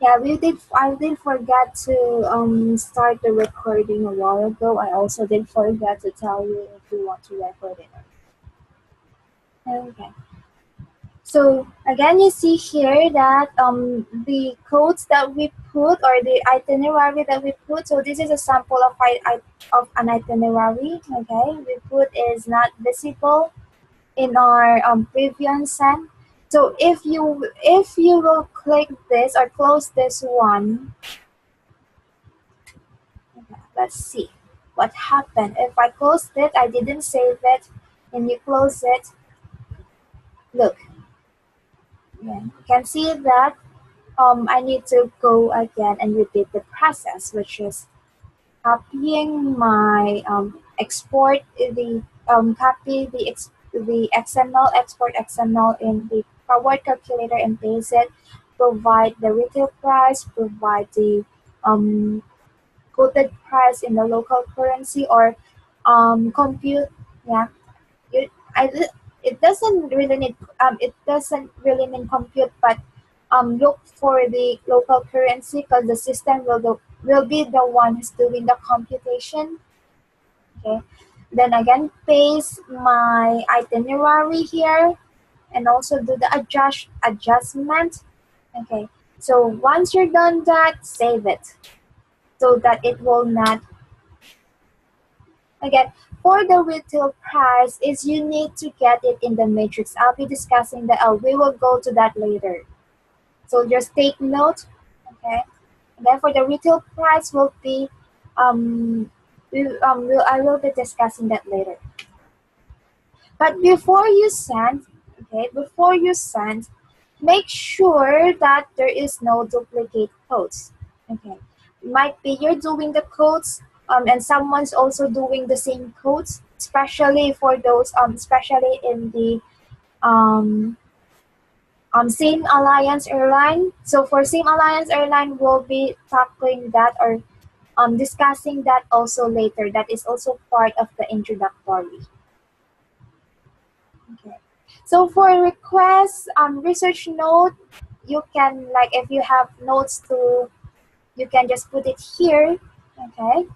Yeah, we did. I did forget to start the recording a while ago. I also did forget to tell you if you want to record it. Okay. So again, you see here that the codes that we put or the itinerary that we put. So this is a sample of of an itinerary. Okay, we put is not visible in our preview send. So if you will click this or close this one, okay, let's see what happened. If I closed it, I didn't save it, and you close it. Look, yeah, you can see that I need to go again and repeat the process, which is copying my export the copy the XML, export XML in the forward calculator and paste it, provide the retail price, provide the um, quoted price in the local currency, or compute. Yeah, it, I, it doesn't really need it doesn't really mean compute, but look for the local currency because the system will be the one who's doing the computation. Okay, then again paste my itinerary here and also do the adjustment. Okay, so once you're done that, save it so that it will not. Again, for the retail price is you need to get it in the matrix. I'll be discussing that. We will go to that later. So just take note, okay? And then for the retail price will be, I will be discussing that later. But before you send, okay, before you send, make sure that there is no duplicate codes. Okay, might be you're doing the codes, and someone's also doing the same codes, especially for those, especially in the um, same alliance airline. So for same alliance airline, we'll be tackling that or discussing that also later. That is also part of the introductory. Okay. So for requests, research note, you can like if you have notes to, you can just put it here. Okay.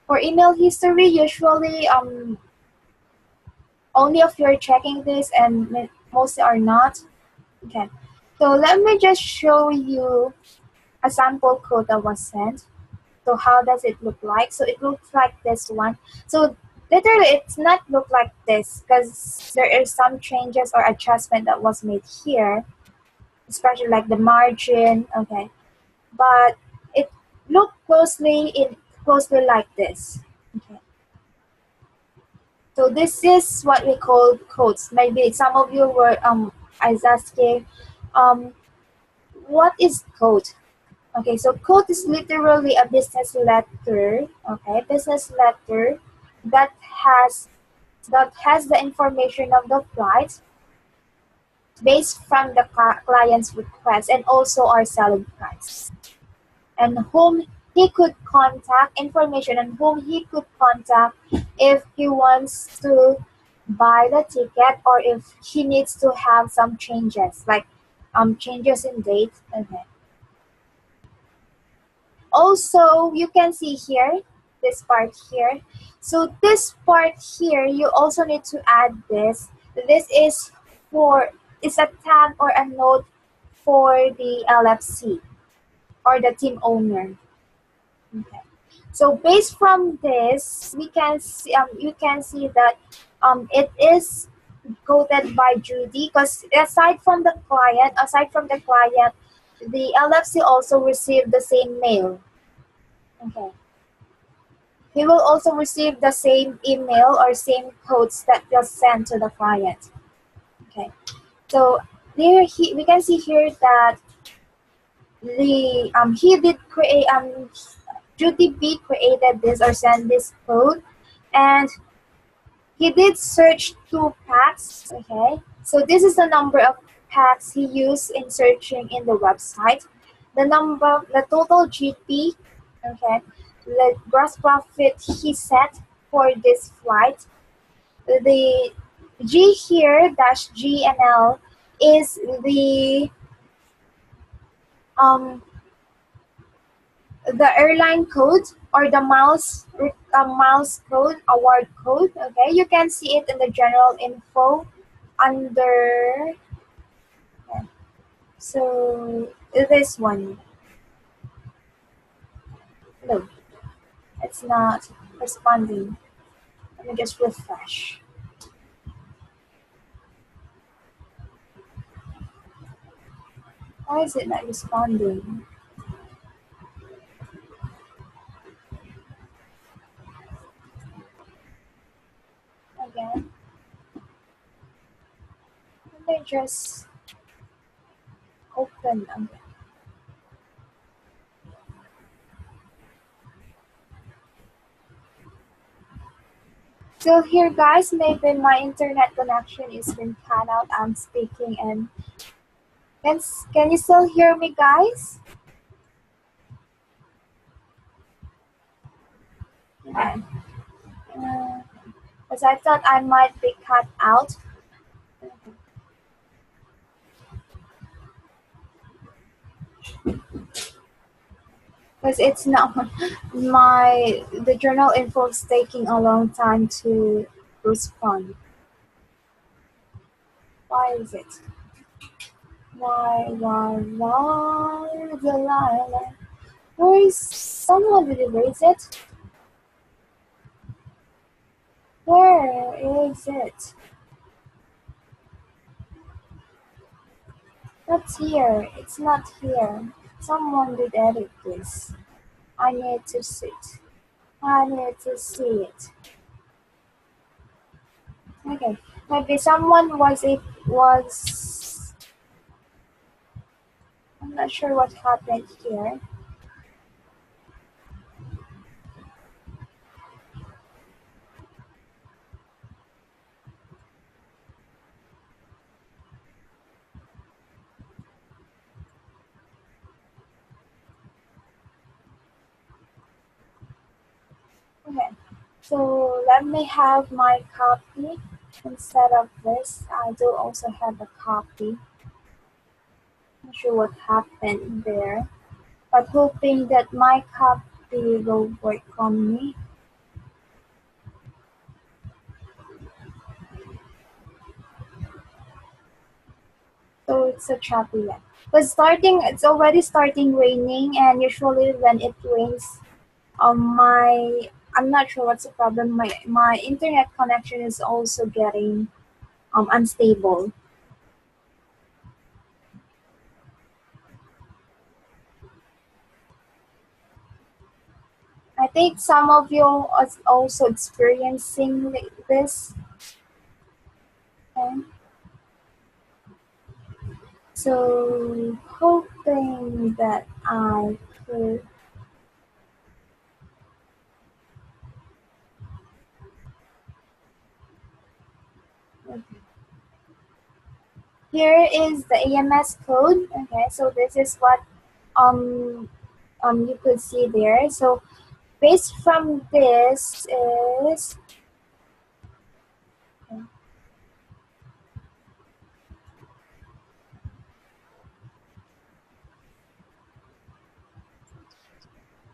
For email history, usually only if you're checking this and mostly are not. Okay. So let me just show you a sample code that was sent. So how does it look like? So it looks like this one. So literally it's not look like this because there is some changes or adjustment that was made here, especially like the margin. Okay, but it look closely like this. Okay, so this is what we call codes. Maybe some of you were I was asking what is code. Okay, so code is literally a business letter. Okay, business letter that has the information of the flight based from the client's request and also our selling price, and whom he could contact, information on whom he could contact if he wants to buy the ticket or if he needs to have some changes like changes in date. Okay. Also, you can see here, this part here. So this part here, you also need to add this. This is it's a tag or a note for the LFC or the team owner. Okay. So based from this, we can see, you can see that it is coded by Judy because aside from the client, the LFC also received the same mail. Okay. He will also receive the same email or same codes that was sent to the client. Okay. So there we can see here that the he did create Judy B created this or sent this code, and he did search 2 packs. Okay. So this is the number of packs he used in searching in the website. The total GP, okay, the gross profit he set for this flight. The G here, dash G and L, is the the airline code or the miles code, award code. Okay, you can see it in the general info under. Yeah. So this one, no, it's not responding. Let me just refresh. Why is it not responding again? Let me just open again. Still here, guys? Maybe my internet connection is been cut out. I'm speaking and can you still hear me, guys? Yeah. Because I thought I might be cut out. Because it's not the journal info is taking a long time to respond. Why is it? Why the line? Where is someone did erase it? Where is it? Not here. It's not here. Someone did edit this. I need to see it. I need to see it. Okay. Maybe someone was I'm not sure what happened here. Okay. So let me have my copy instead of this. I do also have a copy. Not sure what happened there, but hoping that my copy will work on me. So it's a choppy yet. But it's already starting raining, and usually when it rains, I'm not sure what's the problem. My internet connection is also getting unstable. I think some of you are also experiencing this. Okay? So hoping that I could. Here is the AMS code. Okay, so this is what um you could see there. So based from this is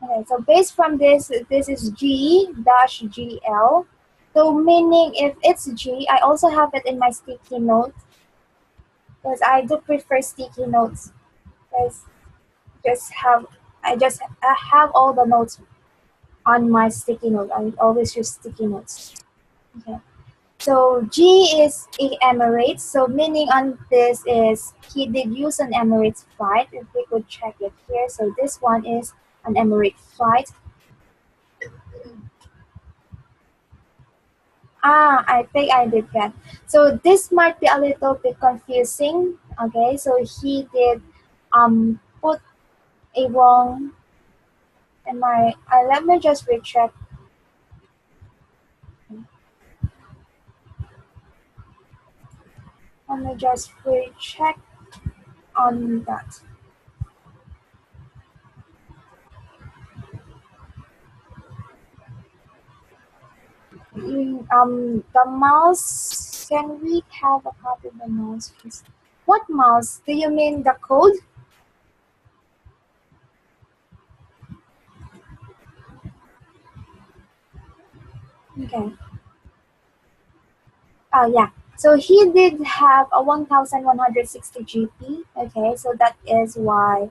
okay. So based from this is G-GL. So meaning if it's G, I also have it in my sticky note because I do prefer sticky notes. Because just have I have all the notes on my sticky note. I always use sticky notes. Okay. So G is a Emirates. So meaning on this is he did use an Emirates flight. If we could check it here. So this one is an Emirates flight. I think I did that. So this might be a little bit confusing. Okay, so he did put a wrong in my let me just recheck. Let me just recheck on that. The mouse. Can we have a copy of the mouse, please? What mouse? Do you mean the code? Okay. Oh yeah. So he did have a 1160 GP. Okay, so that is why.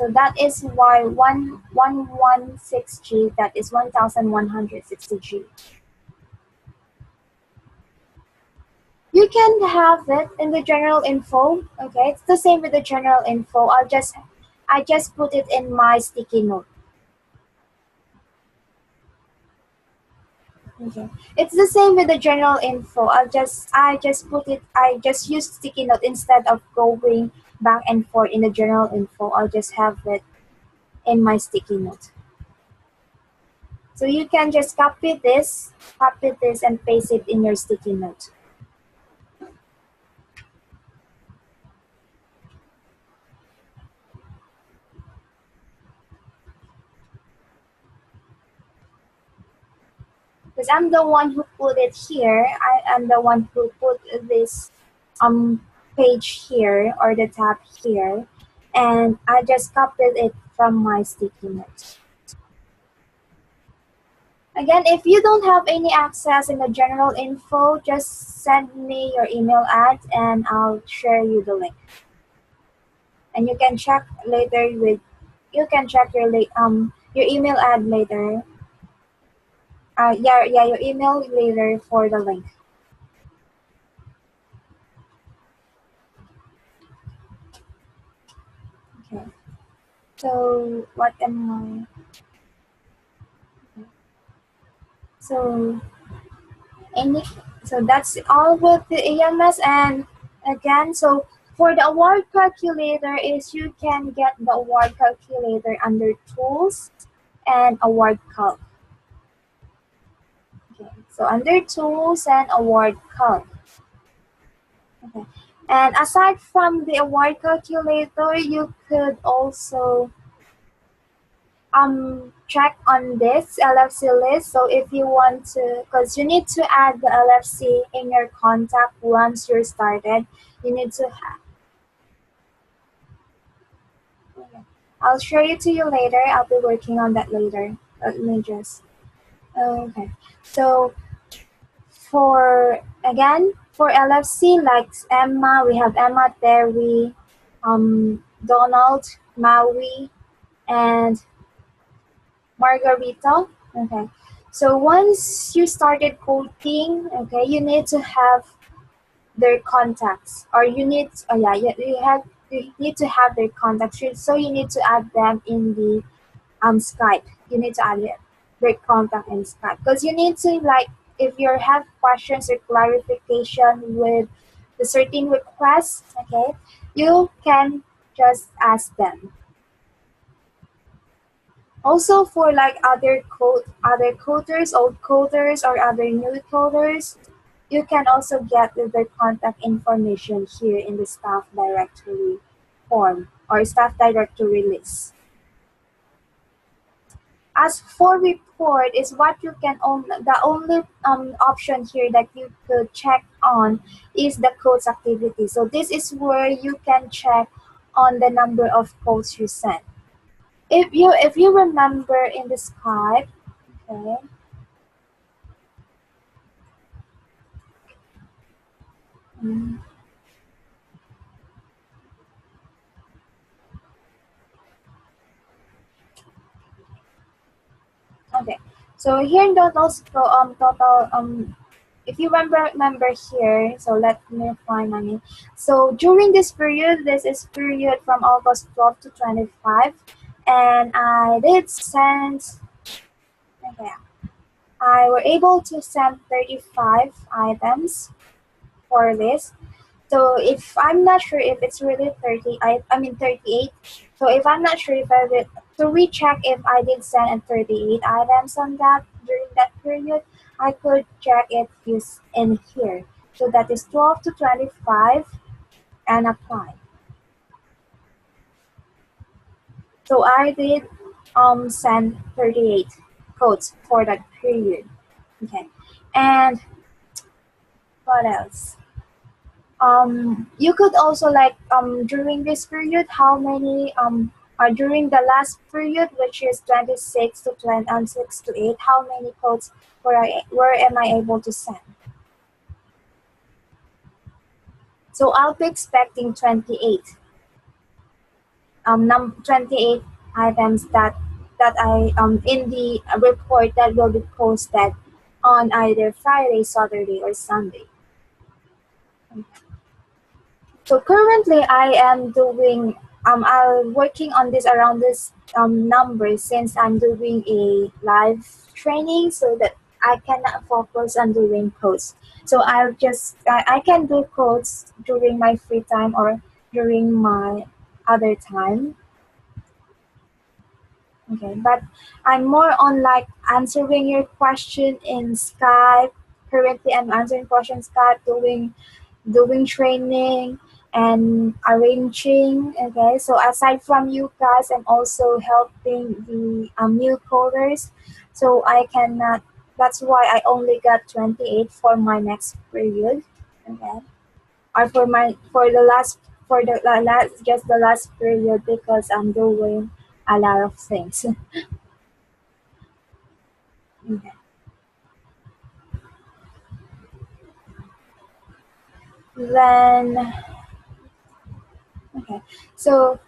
that is why 1116G, that is 1160G. You can have it in the general info. Okay, it's the same with the general info. I just put it in my sticky note. Okay. It's the same with the general info. I just use sticky note instead of going back and forth in the general info. I'll just have it in my sticky note. So you can just copy this and paste it in your sticky note. Because I'm the one who put it here. I am the one who put this um page here or the tab here, and I just copied it from my sticky notes. Again, if you don't have any access in the general info, just send me your email ad and I'll share you the link. And you can check later with you can check your email ad later. Yeah, your email later for the link. Okay. So what am I? So any so that's all with the AMS. And again, so for the award calculator is you can get the award calculator under tools and award calc. Okay. So under tools and award calc. Okay. And aside from the award calculator, you could also check on this LFC list. So if you want to, because you need to add the LFC in your contact once you're started, you need to have. I'll show it to you later. I'll be working on that later. Let me just. Okay. So for LFC, like Emma, we have Emma, Terry, Donald, Maui, and Margarita. Okay. So once you started coding, okay, you need to have their contacts, or you need, oh yeah, you need to have their contacts. So you need to add them in the Skype. You need to add their contact in Skype because you need to, like, if you have questions or clarification with the certain requests, okay, you can just ask them. Also for like other coders, old coders or other new coders, you can also get their contact information here in the staff directory form or staff directory list. As for report is what you can the only option here that you could check on is the codes activity. So this is where you can check on the number of codes you sent. If you remember in the Skype, okay. mm, Okay. So here in total if you remember here, so let me find my name. So during this period, this is period from August 12 to 25, and I did send. Okay, I were able to send 35 items for this. So if I'm not sure if it's really 30, I mean 38. So if I'm not sure if I did to recheck if I did send 38 items on that during that period, I could check it use in here. So that is 12 to 25 and apply. So I did send 38 codes for that period. Okay. And what else? You could also, like, during this period, how many during the last period, which is 26 to 20, 6 to 8, how many codes where am I able to send? So I'll be expecting 28. 28 items that I in the report that will be posted on either Friday, Saturday, or Sunday. So currently, I am doing I'm working on this around this number since I'm doing a live training, so that I cannot focus on doing codes. So I can do codes during my free time or during my other time. Okay, but I'm more on like answering your question in Skype. Currently, I'm answering questions Skype, doing training and arranging. Okay, so aside from you guys, I'm also helping the new coders. So I cannot. That's why I only got 28 for my next period. Okay, or for the last last just the last period because I'm doing a lot of things. Okay. Then, okay. So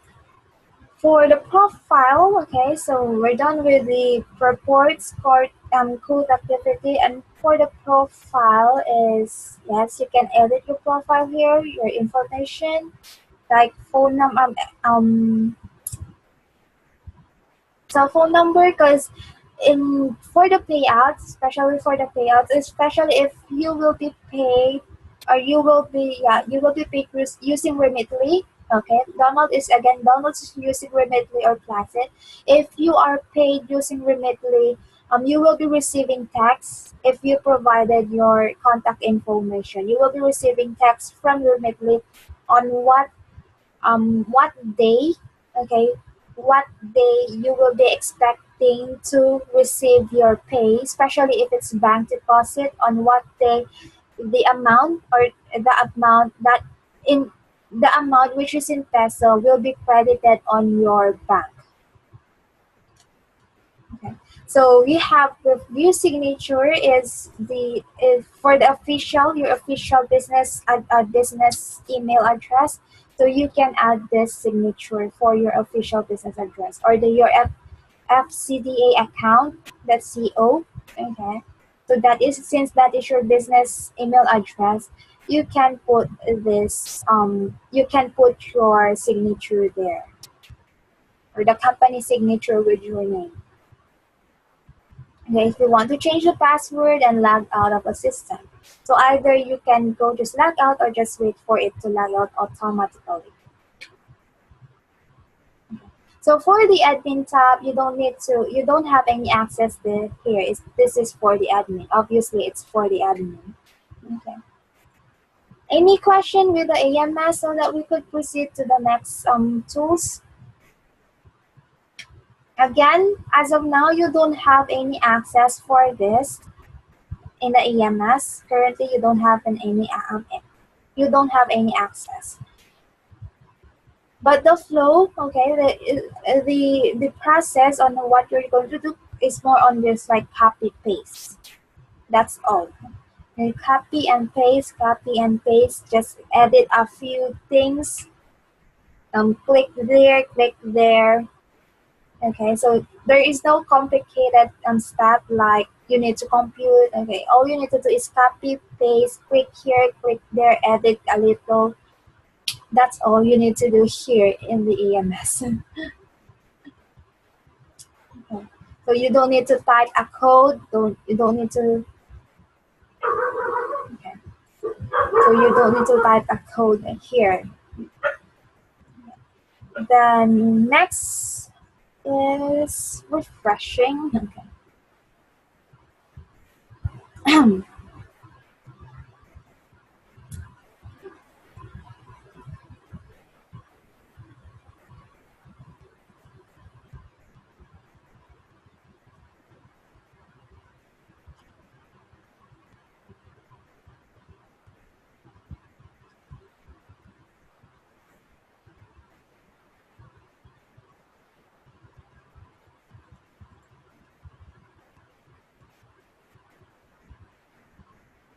for the profile, okay, so we're done with the reports, code activity, and for the profile is, yes, you can edit your profile here, your information, like phone number, cell phone number, because in for the payouts, especially for the payouts, especially if you will be paid or you will be paid using Remitly. Okay, Donald is using Remitly or Placid. If you are paid using Remitly, you will be receiving text if you provided your contact information. You will be receiving text from Remitly on what day, okay, what day you will be expecting to receive your pay, especially if it's bank deposit, on what day the amount or the amount that in the amount which is in peso will be credited on your bank. Okay. So we have the view signature is for the official your official business email address. So you can add this signature for your official business address or your FCDA account. That's CO. Okay. So that is since that is your business email address, you can put you can put your signature there or the company signature with your name. Okay, if you want to change the password and log out of a system. So either you can go just log out or just wait for it to log out automatically. So for the admin tab, you don't have any access here. This is for the admin. Obviously, it's for the admin. Okay. Any question with the AMS so that we could proceed to the next tools? Again, as of now, you don't have any access for this in the AMS. Currently, you don't have any access. But the flow, okay, the process on what you're going to do is more on this like copy paste. That's all. You copy and paste. Just edit a few things. Click there, click there. Okay, so there is no complicated step like you need to compute. Okay, all you need to do is copy, paste, click here, click there, edit a little. That's all you need to do here in the EMS. Okay. So you don't need to type a code. You don't need to. Okay. So you don't need to type a code here. Then next is refreshing. Okay.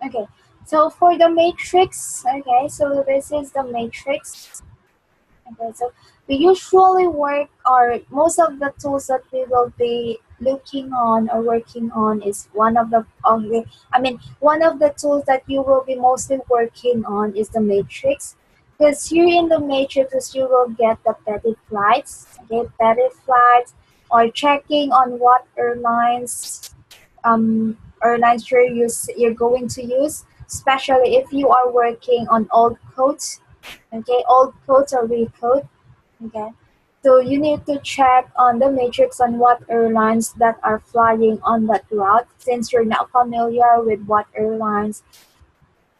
Okay, so for the matrix, okay, so this is the matrix. Okay, so we usually work, or most of the tools that we will be looking on or working on is one of the tools that you will be mostly working on is the matrix. Because here in the matrix, you will get the petty flights, okay, petty flights, or checking on what airlines you're going to use, especially if you are working on old codes, okay, old codes or recode. Okay. So you need to check on the matrix on what airlines that are flying on that route. Since you're not familiar with what airlines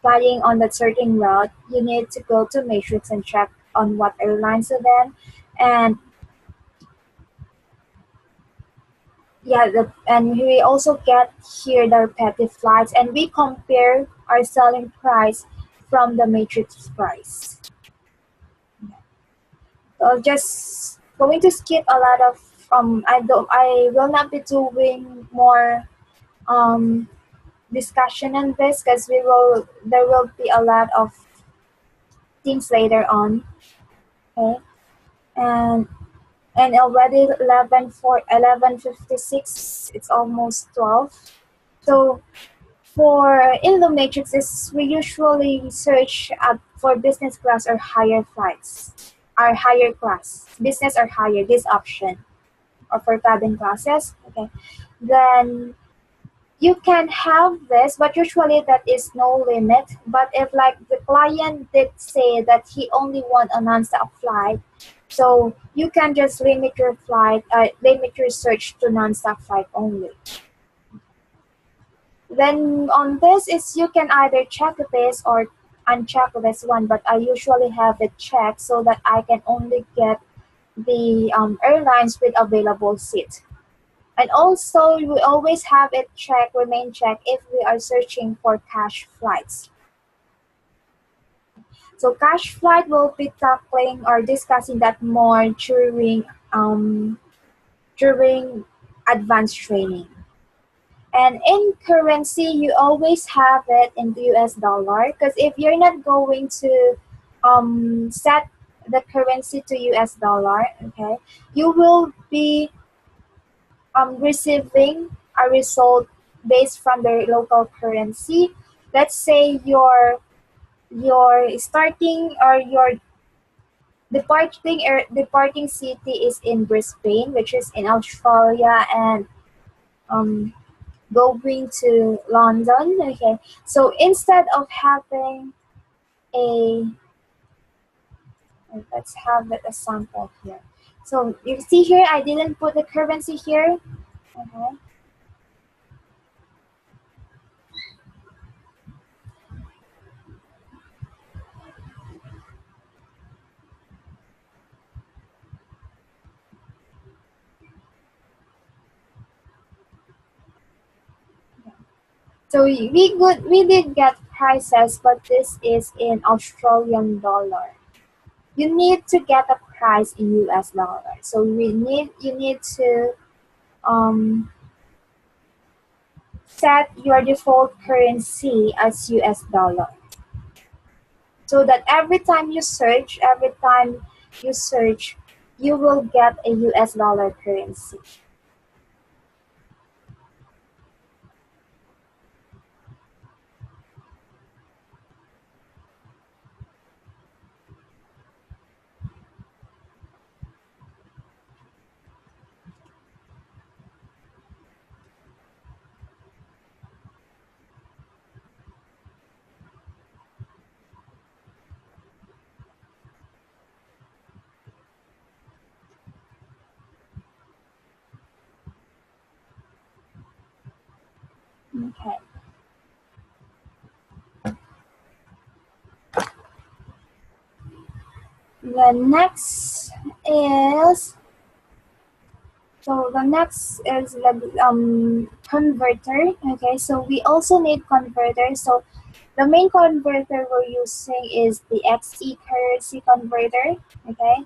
flying on that certain route, you need to go to matrix and check on what airlines are them. And yeah, and we also get here the petty flights, and we compare our selling price from the matrix price. So just going to skip a lot of I will not be doing more um discussion on this because there will be a lot of things later on. Okay. And already 11:56, it's almost 12. So for in the matrices we usually search up for business class or higher flights, or higher class, business or higher, this option, or for cabin classes. Okay, then you can have this, but usually that is no limit. But if like the client did say that he only want a non-stop flight, so you can just limit your search to non-stop flight only. Then on this is you can either check this or uncheck this one, but I usually have it checked so that I can only get the airlines with available seat. And also, we always have it remain checked if we are searching for cash flights. So cash flight will be tackling or discussing that more during advanced training. And in currency, you always have it in the US dollar, because if you're not going to set the currency to US dollar, okay, you will be receiving a result based from the local currency. Let's say your starting or your departing city is in Brisbane, which is in Australia, and um, going to London. Okay, so instead of having a let's have it a sample here. So you see here, I didn't put the currency here. Okay. So we did get prices, but this is in Australian dollar. You need to get a price in US dollar. So you need to um, set your default currency as US dollar. So that every time you search, you will get a US dollar currency. Okay. The next is the converter. Okay, so we also need converter. So the main converter we're using is the XE currency converter. Okay,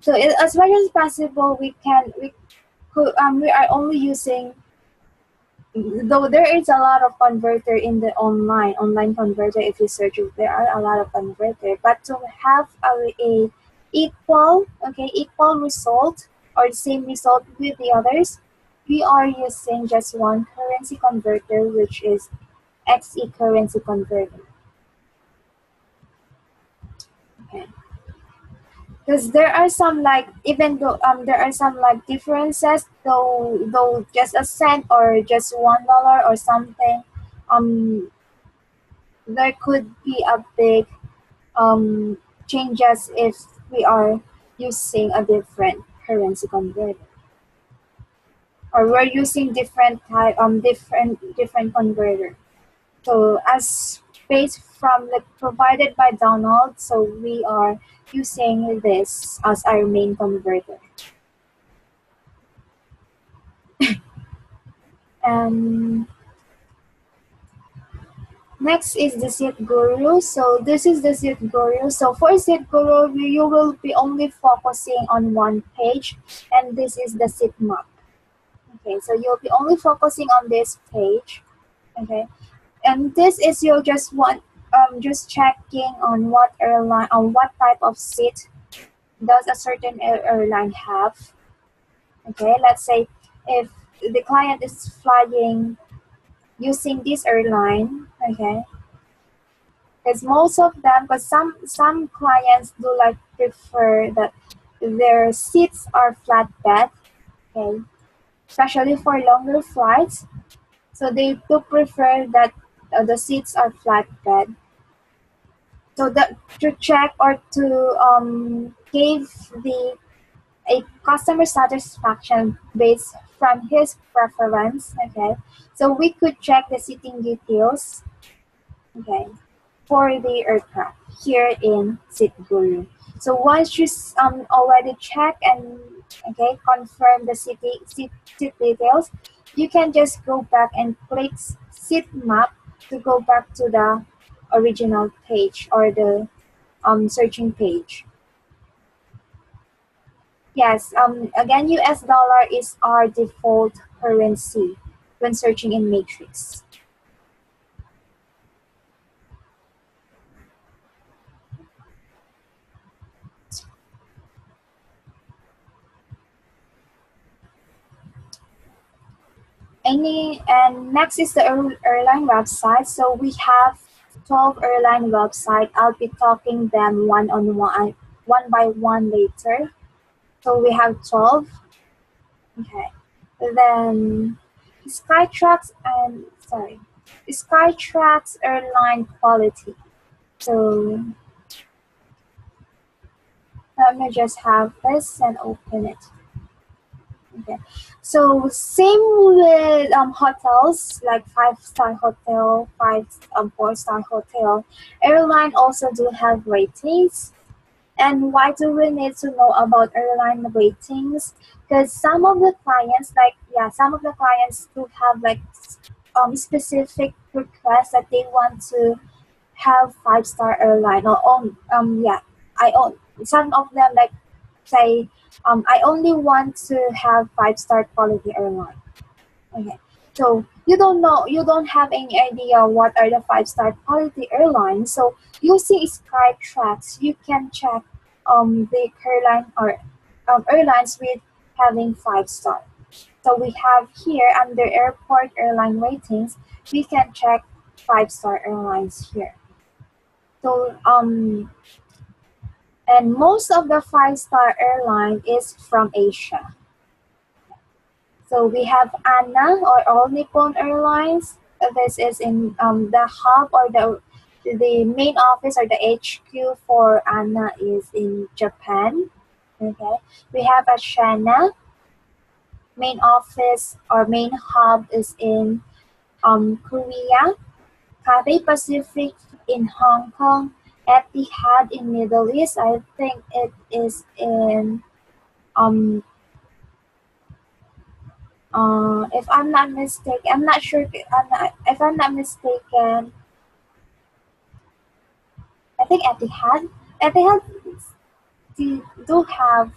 so as much as possible, we are only using though there is a lot of converter in the online converter, if you search it, there are a lot of converter, but to have a equal result or the same result with the others, we are using just one currency converter, which is XE currency converter. Okay. Because there are some like, even though there are some like differences, though just a cent or just $1 or something, um there could be a big um changes if we are using a different currency converter, or we're using different converter. So as based from the provided by Donald, so we are using this as our main converter. And next is the Seat Guru. So this is the Seat Guru. So for Seat Guru, you will be only focusing on one page, and this is the seat map. Okay, so you'll be only focusing on this page. Okay, and this is you just checking on what airline, on what type of seat does a certain airline have. Okay, let's say if the client is flying using this airline. Okay, because most of them, because some clients do like prefer that their seats are flatbed. Okay, especially for longer flights, so they do prefer that the seats are flatbed. So that to check or to give the a customer satisfaction based from his preference. Okay, so we could check the seating details. Okay, for the aircraft here in Seatguru. So once you already check and okay confirm the seat details, you can just go back and click seat map to go back to the original page or the searching page. Yes, again, US dollar is our default currency when searching in Matrix. And next is the airline website. So we have 12 airline website. I'll be talking them one by one later. So we have 12. Okay. Then Skytrax and sorry, Skytrax airline quality. So let me just have this and open it. Okay. So same with hotels like 5-star hotel, 4-star hotel. Airline also do have ratings. And why do we need to know about airline ratings? Because some of the clients do have like specific requests that they want to have 5-star airline or I own some of them like say I only want to have 5-star quality airline. Okay. So you don't have any idea what are the 5-star quality airlines. So using Skytrax, you can check the airline or airlines with having 5-star. So we have here under airport airline ratings, we can check 5-star airlines here. So and most of the 5-star airline is from Asia. So we have ANA or All Nippon Airlines. This is in the hub or the main office or the HQ for ANA is in Japan. Okay, we have Ashana. Main office or main hub is in Korea. Cathay Pacific in Hong Kong. Etihad in Middle East. I think it is in if I'm not mistaken, I'm not sure if I'm not mistaken. I think Etihad do have.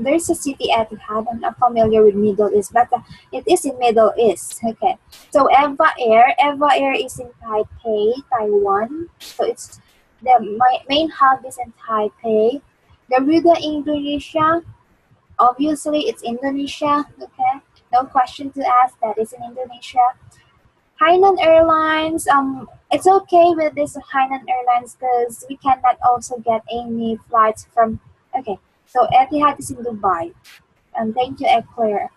there's a city Etihad. I'm not familiar with Middle East, but it is in Middle East. Okay. So Eva Air is in Taipei, Taiwan. So it's the main hub is in Taipei. Garuda Indonesia, obviously it's Indonesia. Okay. No question to ask. That is in Indonesia. Hainan Airlines, it's okay with this Hainan Airlines because we cannot also get any flights from. Okay, so Etihad is in Dubai. And thank you, Elcar.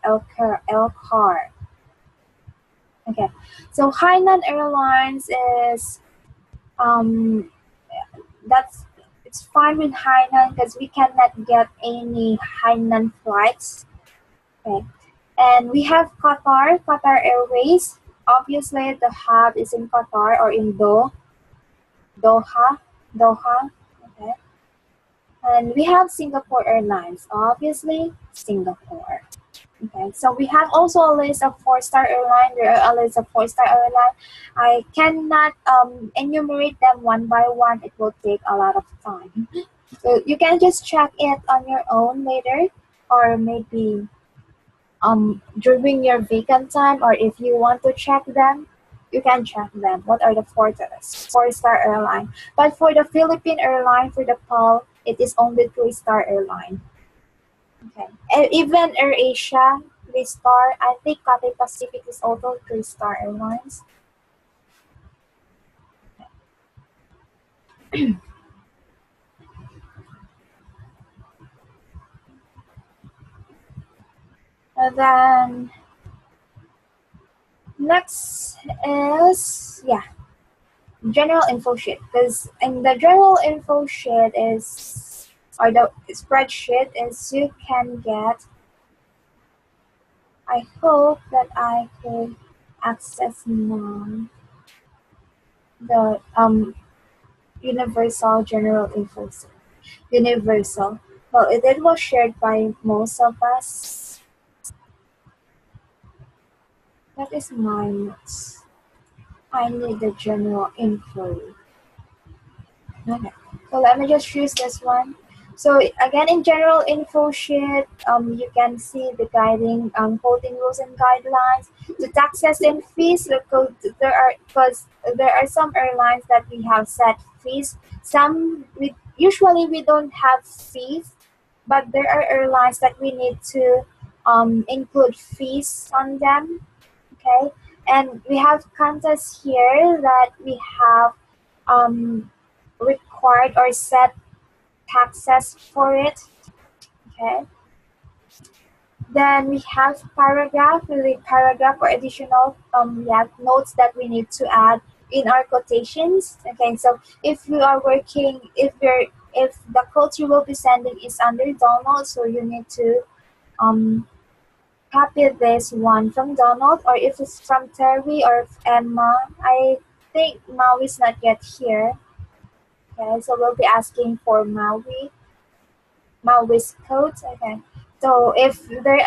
Okay, so Hainan Airlines is um that's it's fine with Hainan because we cannot get any Hainan flights. Okay, and we have Qatar Airways. Obviously, the hub is in Qatar or in Doha, Doha. Okay, and we have Singapore Airlines. Obviously, Singapore. Okay, so we have also a list of four-star airline. There are a list of four-star airline. I cannot enumerate them one by one. It will take a lot of time. So you can just check it on your own later, or maybe during your vacant time, or if you want to check them, you can check them. What are the four-star airline? But for the Philippine airline, for the PAL, it is only three-star airline. Okay. And even AirAsia, three-star. I think Cathay Pacific is also three-star airlines. And then next is general info sheet, because in the general info sheet is, or the spreadsheet is, you can get, I hope that I could access now the universal general info sheet. Universal. Well, it was shared by most of us. That is my notes. I need the general info. Okay, so let me just choose this one. So again, in general info sheet, you can see the guiding quoting rules and guidelines, the taxes and fees. Because there are some airlines that we have set fees. Some usually we don't have fees, but there are airlines that we need to include fees on them. Okay, and we have contests here that we have required or set taxes for it. Okay. Then we have paragraph or additional notes that we need to add in our quotations. Okay, so if you are working, if the quote you will be sending is under Donald, so you need to copy this one from Donald, or if it's from Terry or Emma. I think Maui is not yet here. Okay, so we'll be asking for Maui's code. Okay, so if there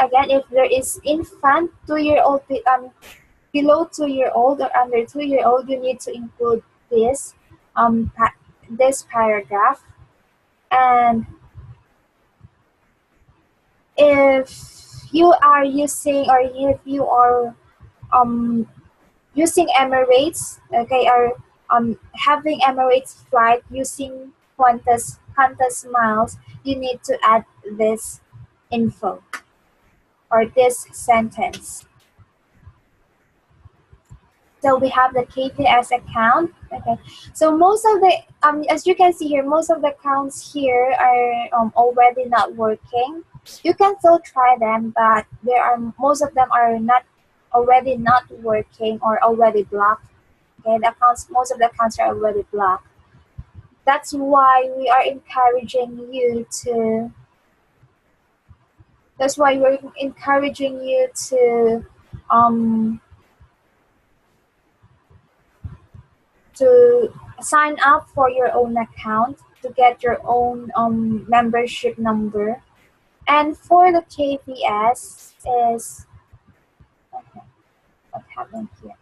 is infant 2 year old, below 2 year old or under 2 year old, you need to include this this paragraph. And if you are using, or if you are um using Emirates, okay, or having Emirates flight using Qantas miles, you need to add this info or this sentence. So we have the KPS account. Okay, so most of the as you can see here, most of the accounts here are already not working. You can still try them, but most of them are not working or already blocked. Okay, most of the accounts are already blocked. That's why we are encouraging you to. That's why we're encouraging you to sign up for your own account to get your own membership number. And for the KPS is, okay, what happened here?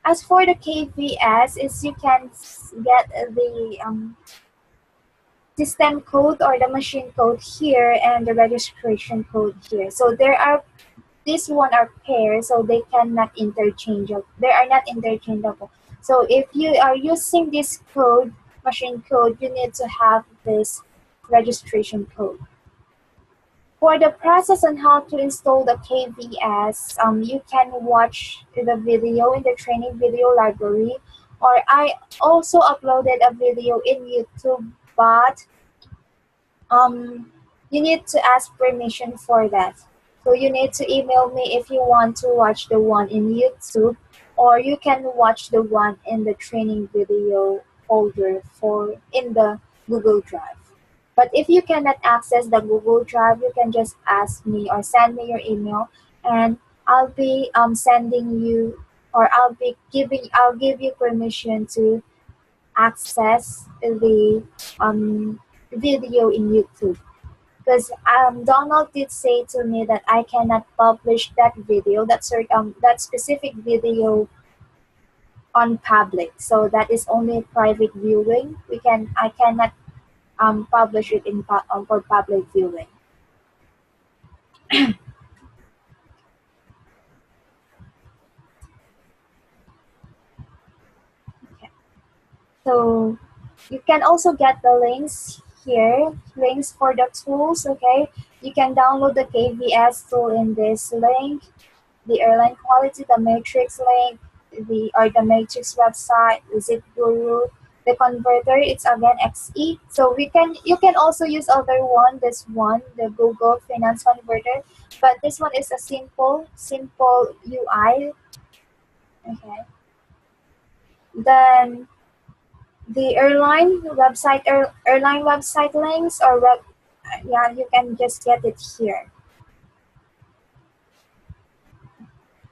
As for the KVS, is you can get the system code or the machine code here and the registration code here. So there are these one are pairs, so they cannot interchangeable. They are not interchangeable. So if you are using this code, machine code, you need to have this registration code. For the process on how to install the KVS, you can watch the video in the training video library, or I also uploaded a video in YouTube, but you need to ask permission for that. So you need to email me if you want to watch the one in YouTube, or you can watch the one in the training video folder in the Google Drive. But if you cannot access the Google Drive, you can just ask me or send me your email, and I'll be sending you, or I'll give you permission to access the video in YouTube. Because Donald did say to me that I cannot publish that video, that specific video on public. So that is only private viewing. I cannot publish it for public viewing. Okay. So you can also get the links here, links for the tools. Okay, you can download the KVS tool in this link, the airline quality, the matrix link, the matrix website, visit guru, the converter, it's again XE. So you can also use other one, this one, the Google Finance Converter, but this one is a simple UI. Okay. Then the airline website links, or yeah, you can just get it here.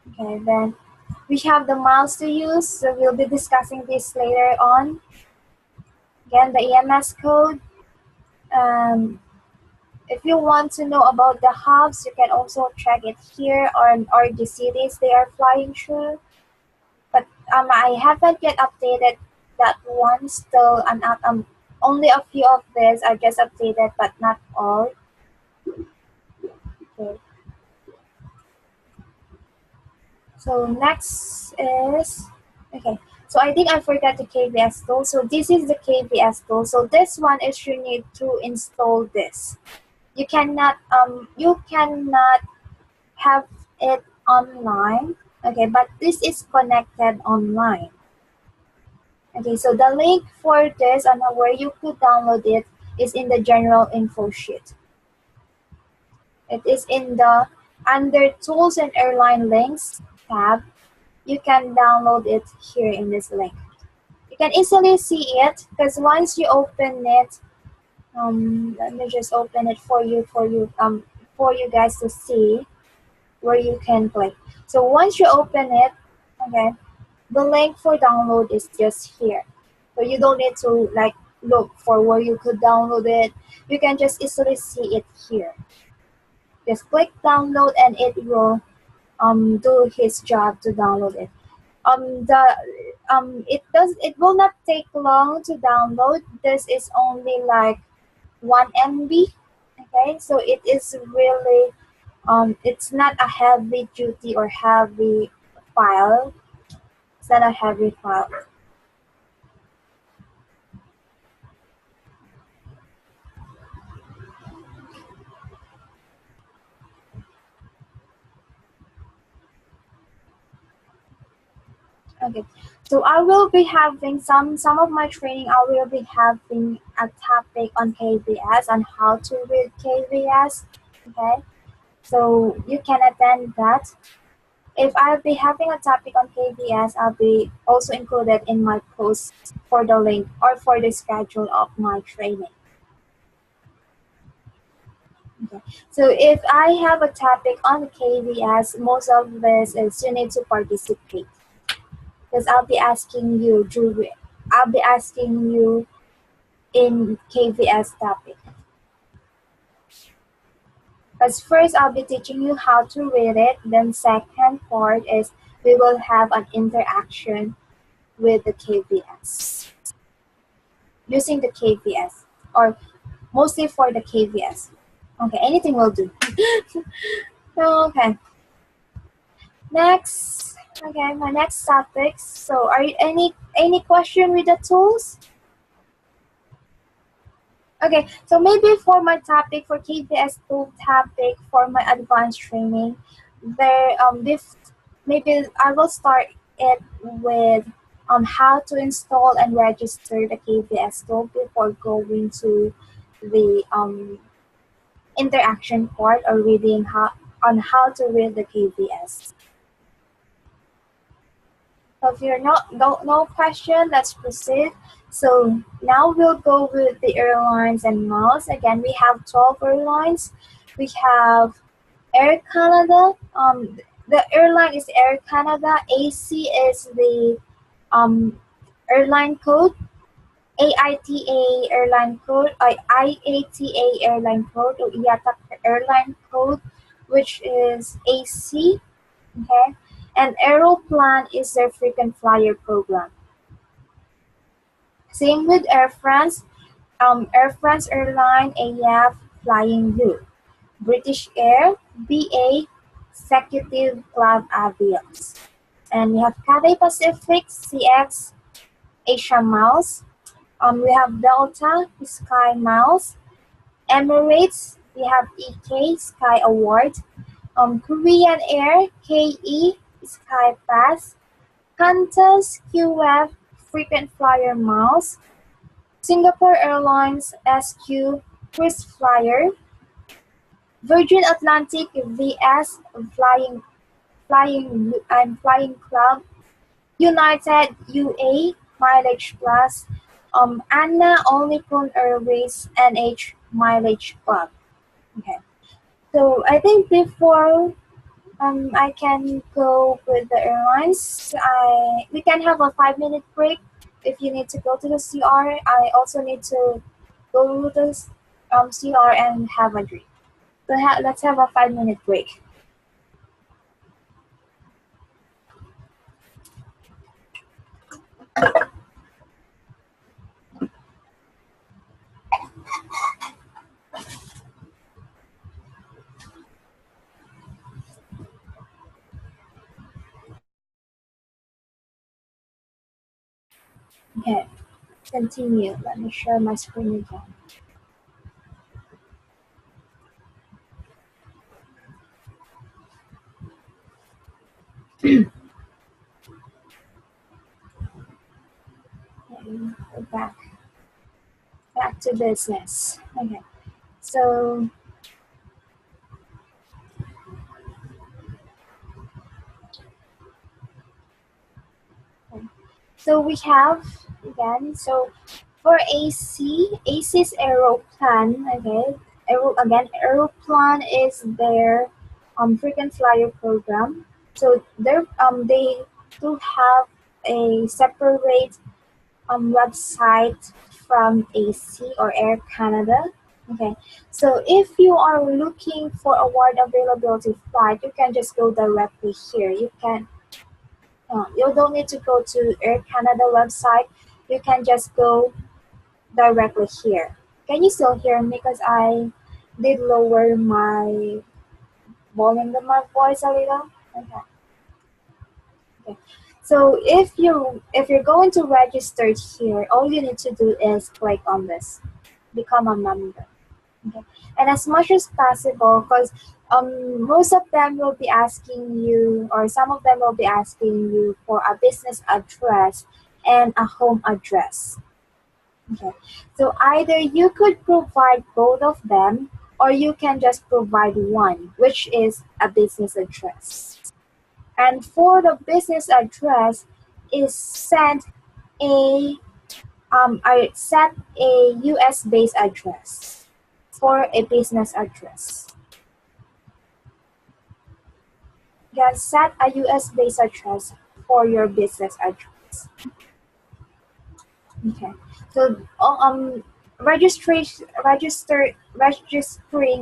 Okay, then we have the miles to use, so we'll be discussing this later on. Again, the EMS code. If you want to know about the hubs, you can also check it here, or the cities they are flying through. But I haven't yet updated that one still. Only a few of these are just updated, but not all. Okay. So next is, okay. So I think I forgot the KVS tool. So this is the KVS tool. So this one is you need to install this. You cannot have it online. Okay, but this is connected online. Okay, so the link for this and where you could download it is in the general info sheet. It is in the under tools and airline links tab. You can download it here in this link. You can easily see it because once you open it, let me just open it for you guys to see where you can click. So once you open it, okay, the link for download is just here. So you don't need to like look for where you could download it. You can just easily see it here. Just click download and it will do his job to download it. It will not take long to download. This is only like 1 MB. Okay, so it is really it's not a heavy duty or heavy file. It's not a heavy file. Okay, so I will be having some of my training. I will be having a topic on KVS and how to read KVS. Okay, so you can attend that. If I'll be having a topic on KVS, I'll be also included in my post for the link or for the schedule of my training. Okay. So if I have a topic on KVS, most of this is you need to participate. Because I'll be asking you in KVS topic. Because first I'll be teaching you how to read it. Then second part is we will have an interaction with the KVS, using the KVS, or mostly for the KVS. Okay, anything will do. Okay, next. Okay, my next topic. So, are you any question with the tools? Okay, so maybe for my topic for KVS tool topic for my advanced training, this maybe I will start it with how to install and register the KVS tool before going to the interaction part or reading on how to read the KVS. So if you're no question, let's proceed. So now we'll go with the airlines and miles. Again, we have 12 airlines. We have Air Canada. The airline is Air Canada. AC is the airline code. AITA airline code. IATA airline code. Or IATA airline code, which is AC. Okay. And Aeroplan is their frequent flyer program. Same with Air France. Air France Airline, AF, Flying Blue. British Air, BA, Executive Club Avios. And we have Cathay Pacific, CX, Asia Miles. We have Delta, Sky Miles. Emirates, we have EK, Sky Award. Korean Air, KE, Sky Pass. Qantas, QF, Frequent Flyer Miles. Singapore Airlines, SQ, KrisFlyer. Virgin Atlantic, VS, Flying Club. United, UA, Mileage Plus. ANA, All Nippon Airways, NH, Mileage Club. Okay. So I think before I can go with the airlines. We can have a 5-minute break if you need to go to the CR. I also need to go to the CR and have a drink. So let's have a 5-minute break. Okay, continue. Let me share my screen again. Okay, go back to business. Okay, so we have again. So for AC's Aeroplan. Okay, Aeroplan is their frequent flyer program. So they do have a separate website from AC or Air Canada. Okay, so if you are looking for award availability flight, you can just go directly here. You don't need to go to Air Canada website. You can just go directly here. Can you still hear me? Because I did lower my volume of my voice a little. Okay. Okay. So if you're going to register here, all you need to do is click on this, become a member. Okay. And as much as possible, because most of them will be asking you, or some of them will be asking you for a business address and a home address. Okay. So either you could provide both of them, or you can just provide one, which is a business address. And for the business address, is I set a US-based address for a business address. You can set a US-based address for your business address. Okay. So registering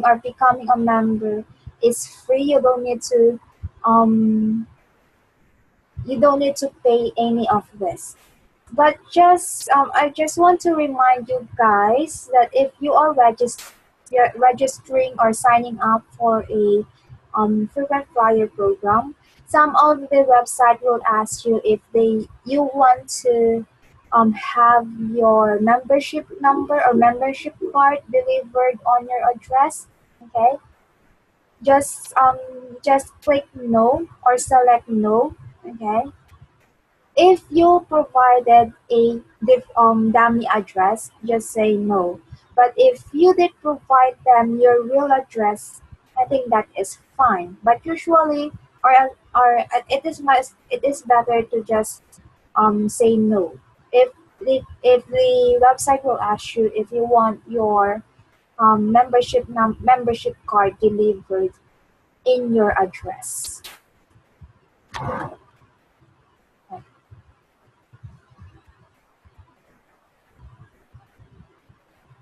or becoming a member is free. You don't need to You don't need to pay any of this. But just I just want to remind you guys that if you are registering or signing up for a frequent flyer program, some of the website will ask you if you want to have your membership number or membership card delivered on your address. Okay, just click no or select no. Okay, if you provided a dummy address, just say no. But if you did provide them your real address, I think that is fine. But usually, or it is better to just say no. If the website will ask you if you want your membership card delivered in your address.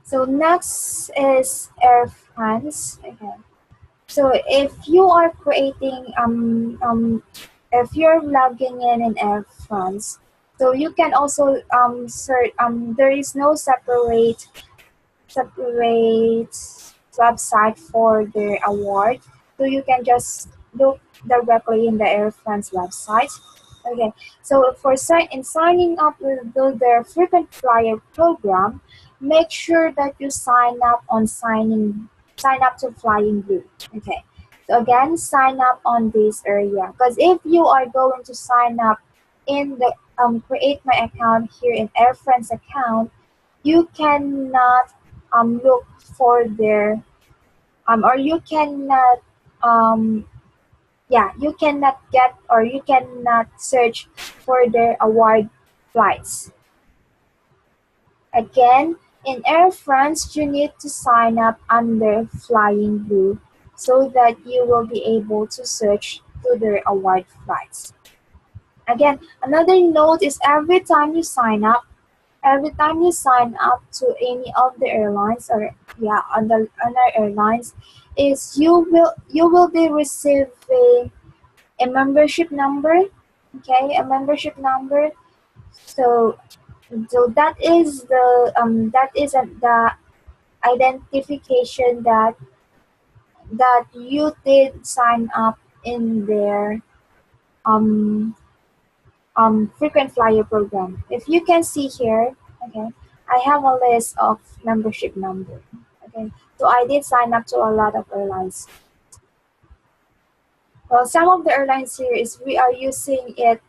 So next is Air France. Okay. So if you're logging in Air France, so you can also search. There is no separate website for the award, so you can just look directly in the Air France website. Okay, so in signing up with their frequent flyer program, make sure that you sign up to Flying Blue. Okay, so again, sign up on this area because if you are going to sign up in the create my account here in Air France account, you cannot look for their or you cannot um, you cannot get or you cannot search for their award flights. Again, in Air France, you need to sign up under Flying Blue so that you will be able to search to their award flights. Again, another note is every time you sign up to any of the airlines or on our airlines, is you will be receiving a membership number. Okay, a membership number. So that is the identification that you did sign up in their um frequent flyer program. If you can see here, okay, I have a list of membership number. Okay, so I did sign up to a lot of airlines. Well, some of the airlines here is we are using it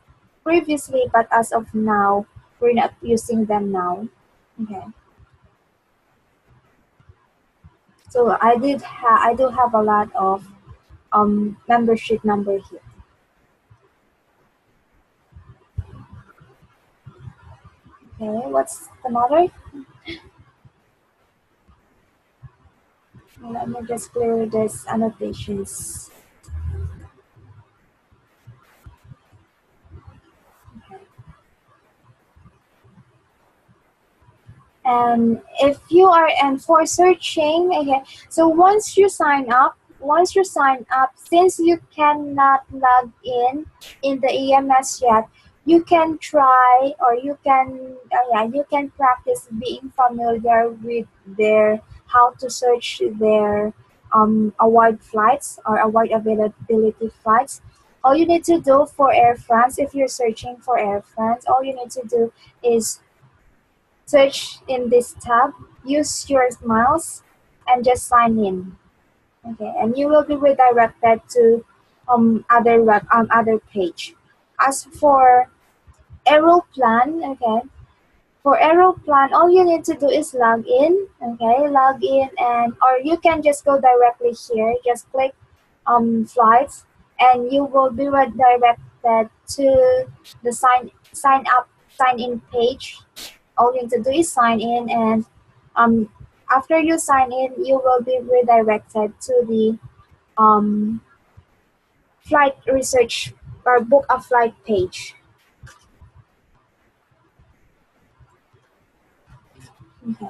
previously, but as of now, we're not using them now. Okay, so I do have a lot of membership number here. Okay, what's the matter? Let me just clear this annotations. And if you are and for searching, okay, so once you sign up, since you cannot log in the EMS yet, you can try or you can practice being familiar with their how to search their award flights or award availability flights. All you need to do for Air France, if you're searching for Air France, all you need to do is search in this tab, use your mouse, and just sign in. Okay, and you will be redirected to other page. As for Aeroplan, okay, for Aeroplan, all you need to do is log in. Okay, log in or you can just go directly here. Just click flights, and you will be redirected to the sign in page. All you need to do is sign in, and um, after you sign in, you will be redirected to the um, flight research or book a flight page. Okay.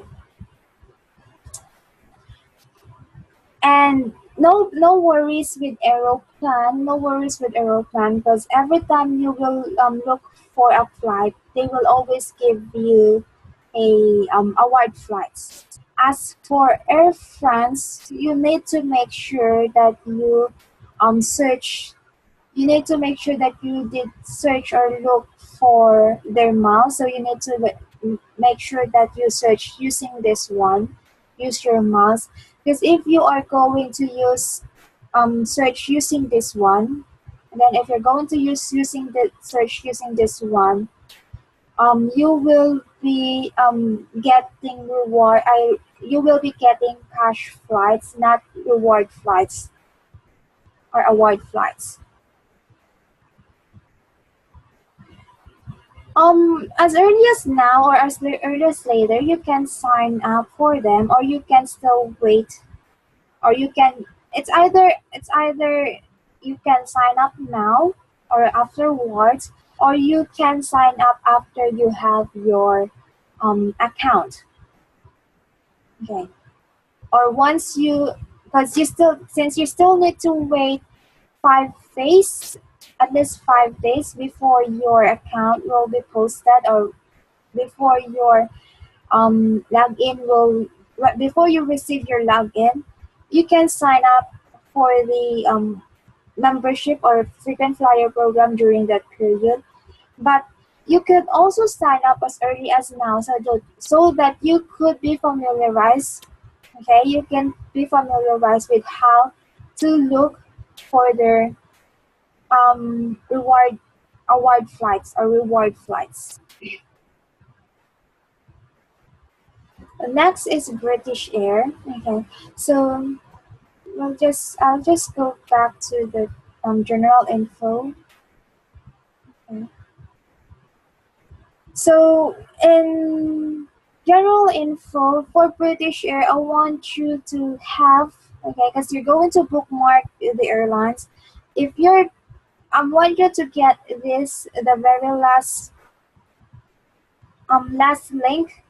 And no worries with Aeroplan. No worries with Aeroplan because every time you will look for a flight, they will always give you a award flights. As for Air France, you need to make sure that search you need to make sure that you did search or look for their mouse. So you need to make sure that you search using this one. Use your mouse. Because if you are going to use search using this one, and then if you're going to use using the search using this one, you will be getting reward. You will be getting cash flights, not reward flights or award flights. As early as now or as early as later, you can sign up for them, or you can still wait, or you can. It's either you can sign up now or afterwards, or you can sign up after you have your account. Okay. Or once you, because you still since you still need to wait 5 days, at least 5 days before your account will be posted, or before your login will before you receive your login, you can sign up for the membership or frequent flyer program during that period. But you could also sign up as early as now, so that you could be familiarized. Okay, you can be familiarized with how to look for their reward award flights or reward flights. Next is British Air. Okay, so I'll just go back to the general info. Okay. So in general info for British Air, I want you to have, okay, because you're going to bookmark the airlines. If you're I want you to get this the very last link.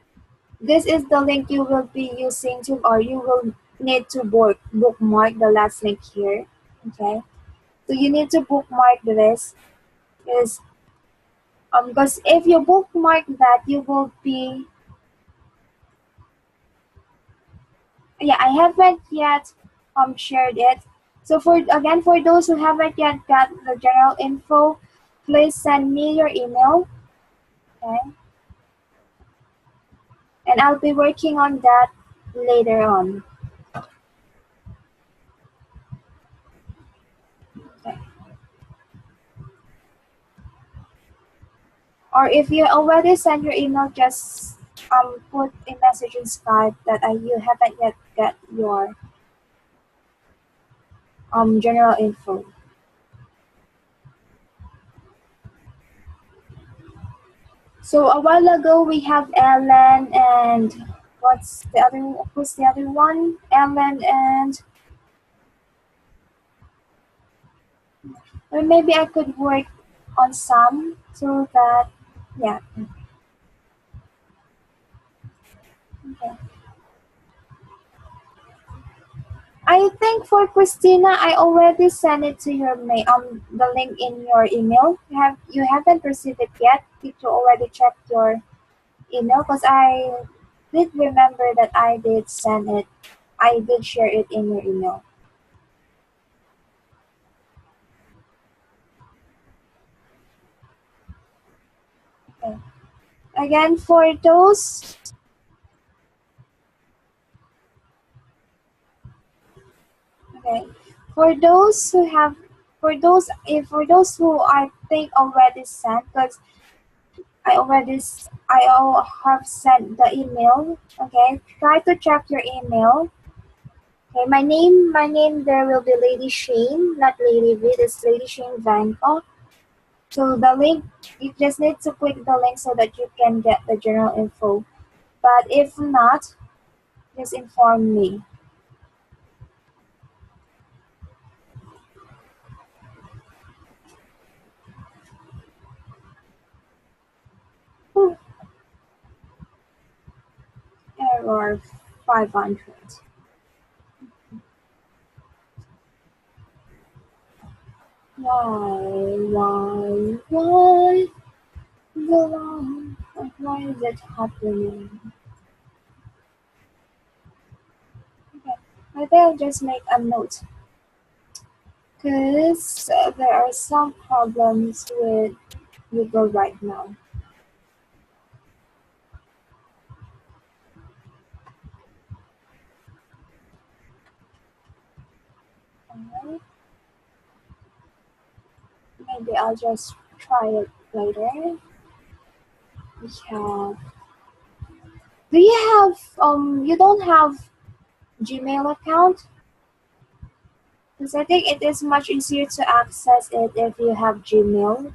This is the link you will be using to, or you will need to bookmark the last link here. Okay, so you need to bookmark this, because if you bookmark that, you will be, yeah, I haven't yet shared it. So for those who haven't yet got the general info, please send me your email. Okay, and I'll be working on that later on. Okay. Or if you already sent your email, just put a message in Skype that you haven't yet got your general info. So a while ago we have Ellen and who's the other one? Ellen and, or maybe I could work on some so that, yeah. Okay. I think for Christina, I already sent it to your mail. The link in your email. You haven't received it yet? Did you already check your email? Because I did remember that I did send it. I did share it in your email. Okay. Again, for those, okay, for those who have, for those who I think already sent, because have sent the email. Okay, try to check your email. Okay, my name there will be Lady Shane, not Lady V. It's Lady Shane Vanko. So the link, you just need to click the link so that you can get the general info. But if not, just inform me. Whew, error 500. Why, why is it happening? Okay, maybe I'll just make a note because there are some problems with Google right now. Alright, maybe I'll just try it later. We have. Do you have You don't have Gmail account? Because I think it is much easier to access it if you have Gmail.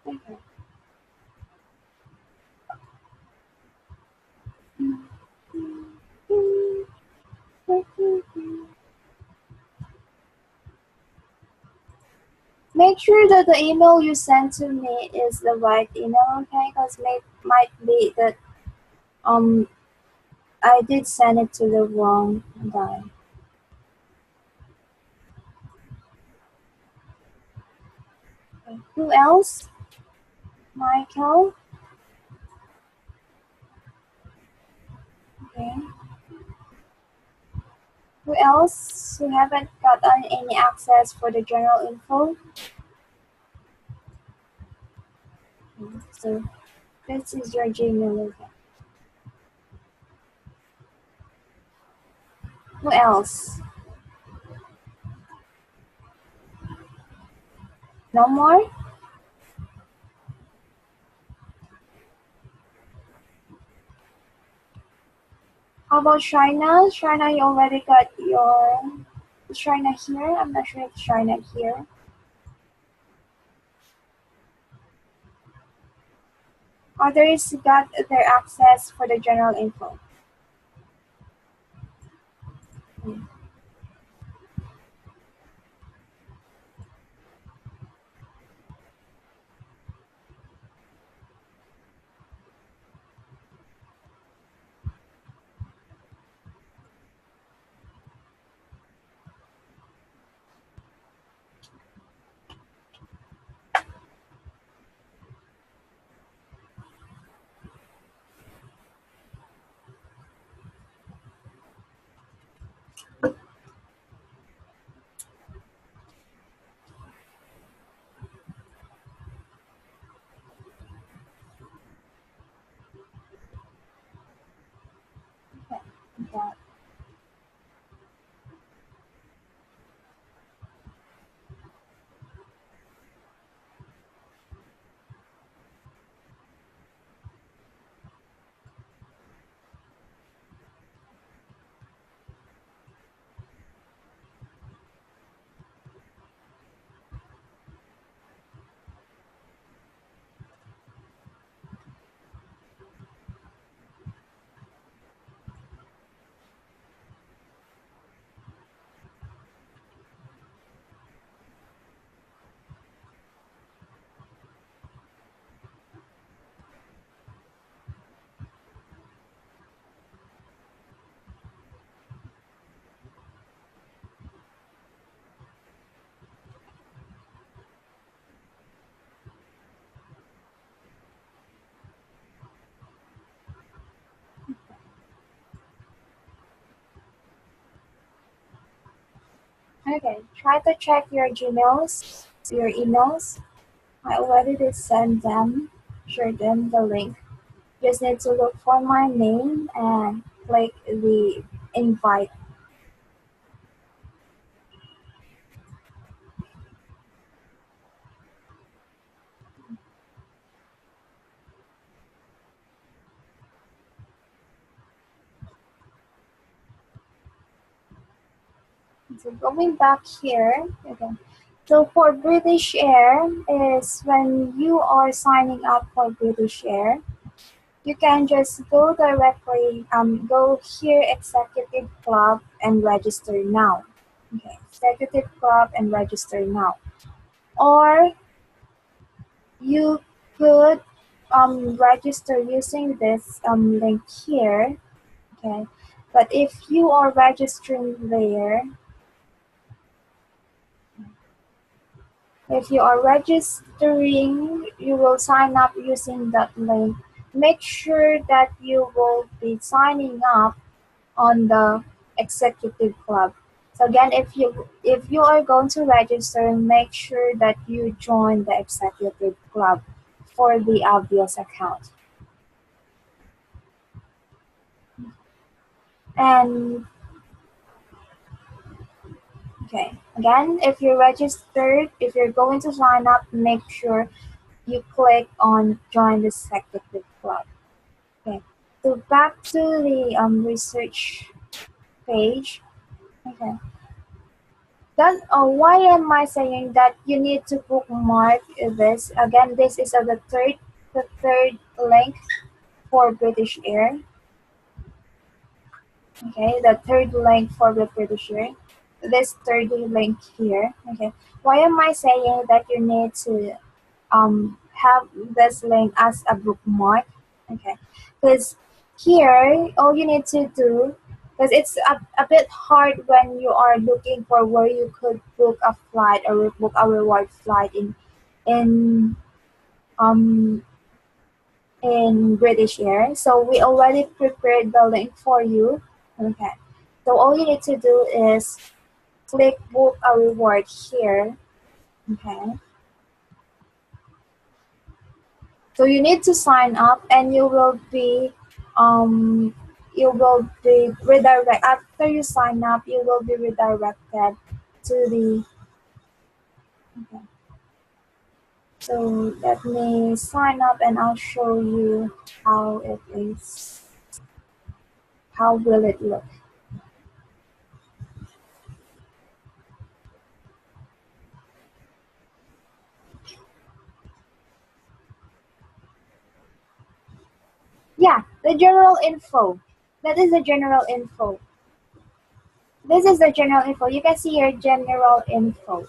Okay. Make sure that the email you sent to me is the right email, okay? Because might be that um I did send it to the wrong guy. Okay. Who else? Michael. Okay. Who else who haven't gotten any access for the general info? Okay. So this is your Gmail account. Who else? No more? How about China? China, you already got your. Is China here? I'm not sure if China here. Others got their access for the general info. Hmm. Okay. Got Okay, try to check your Gmails, your emails. I already did send them, share them the link. Just need to look for my name and click the invite. So going back here, okay. So for British Air is when you are signing up for British Air. you can just go directly, go here, Executive Club, and register now. Okay, Executive Club and register now. Or you could register using this link here. Okay, but if you are registering there, if you are registering, you will sign up using that link. Make sure that you will be signing up on the executive club. So again, if you are going to register, make sure that you join the executive club for the obvious account. And okay, again, if you're registered, if you're going to sign up, make sure you click on join the executive club. Okay, so back to the research page. Okay, then why am I saying that you need to bookmark this? Again, this is the third link for British Air. Okay, the third link for the British Air. This third link here. Okay, why am I saying that you need to have this link as a bookmark? Okay, because here all you need to do, because it's a bit hard when you are looking for where you could book a flight or book a reward flight in um in British Air. So we already prepared the link for you. Okay, so all you need to do is click book a reward here. Okay, so you need to sign up, and um you will be redirected. After you sign up, you will be redirected to the. Okay. So let me sign up, and I'll show you how it is. How will it look? Yeah, the general info. That is the general info. This is the general info. You can see your general info.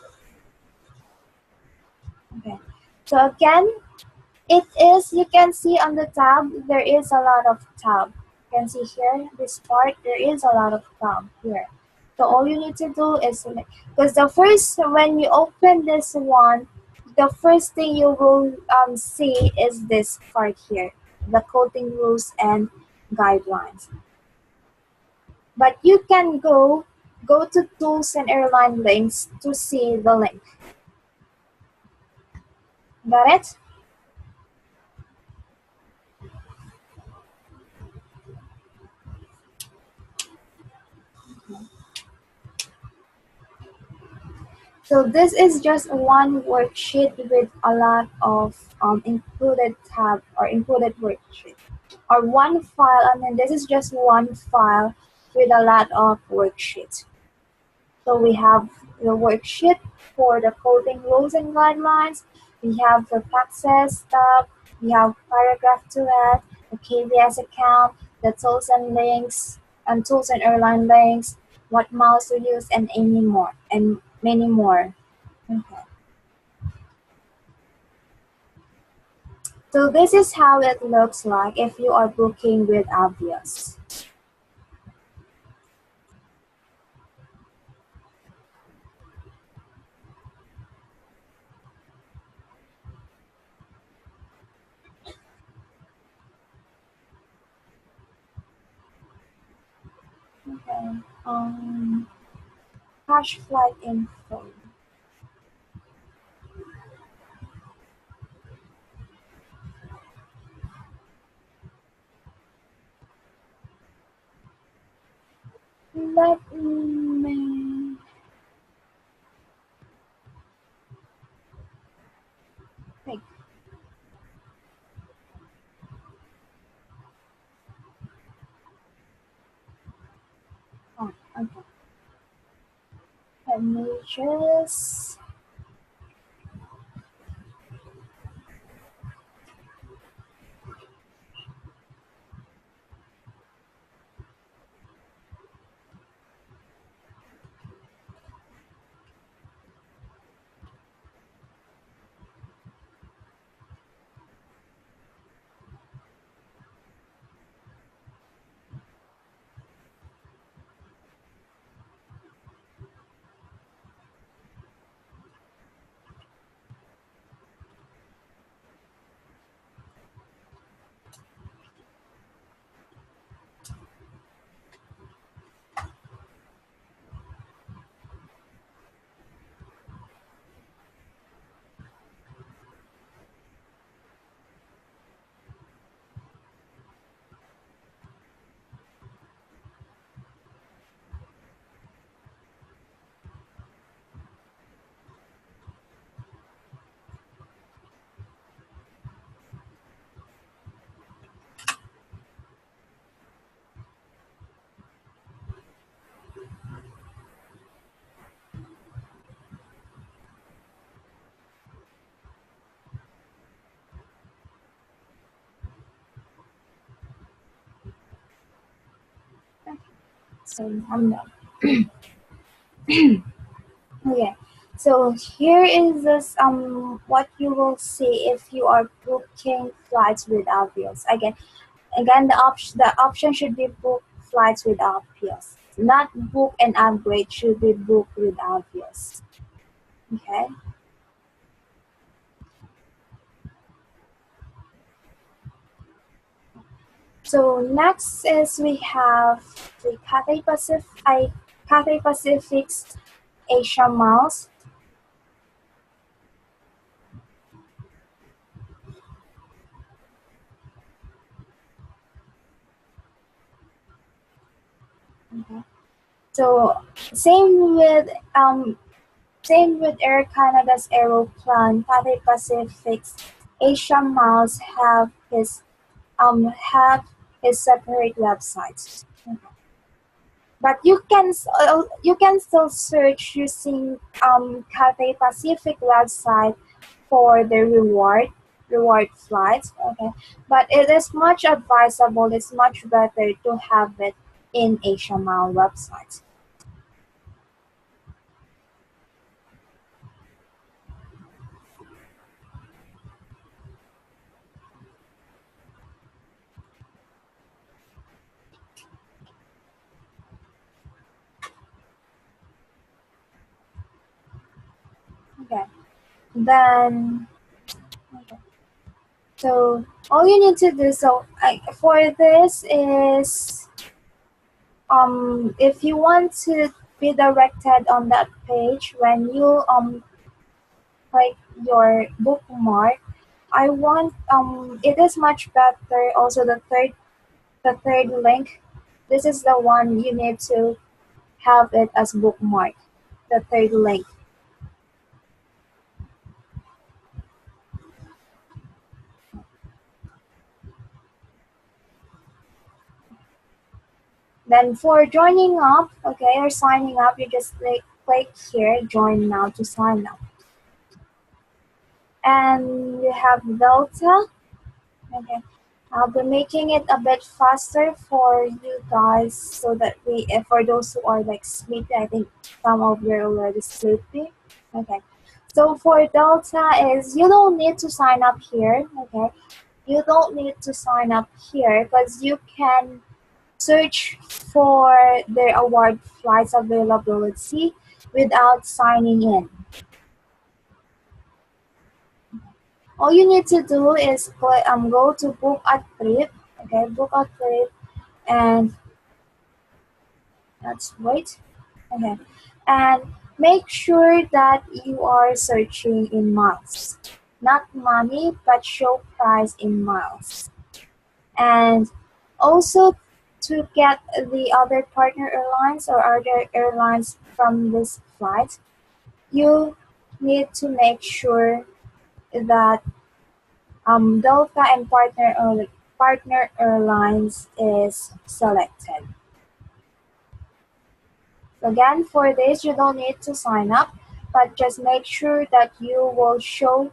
Okay. So again, it is, you can see on the tab, there is a lot of tab. You can see here, this part, there is a lot of tab here. So all you need to do is select, because the first, when you open this one, the first thing you will see is this part here, the coding rules and guidelines. But you can go to tools and airline links to see the link. Got it? So this is just one worksheet with a lot of included tab or included worksheet, or one file. I mean, this is just one file with a lot of worksheets. So we have the worksheet for the coding rules and guidelines. We have the taxes tab. We have paragraph to add, the KVS account, the tools and links, and tools and airline links, what miles to use, and any more, and many more. Okay. So this is how it looks like if you are booking with Avios. Okay. Cash flight info. Let me think. Oh, okay. Let me just. So I'm done. Okay. So here is this what you will see if you are booking flights with Avios. Again the option should be book flights with Avios. Not book and upgrade should be booked with Avios. Okay. So next is we have the Cathay Pacific's Asia Miles. Okay. So same with um same with Air Canada's Aeroplan, Cathay Pacific's Asia Miles have his separate websites. But you can still search using Cathay Pacific website for the reward flights. Okay, but it is much advisable. It's much better to have it in Asia Mile website. Okay, then okay. So all you need to do for this is if you want to be directed on that page when you click your bookmark, I want it is much better also the third link. This is the one you need to have it as bookmark. The third link. Then for joining up, okay, or signing up, you just click here, join now to sign up. And you have Delta. Okay. I'll be making it a bit faster for you guys so that for those who are like sleepy, I think some of you are already sleepy. Okay. So for Delta is you don't need to sign up here. Okay. You don't need to sign up here because you can search for the award flights availability without signing in. All you need to do is go to book a trip. Okay, book a trip and let's wait. Okay, and make sure that you are searching in miles, not money, but show price in miles. And also to get the other partner airlines or other airlines from this flight, you need to make sure that Delta and partner airlines is selected. Again, for this, you don't need to sign up, but just make sure that you will show.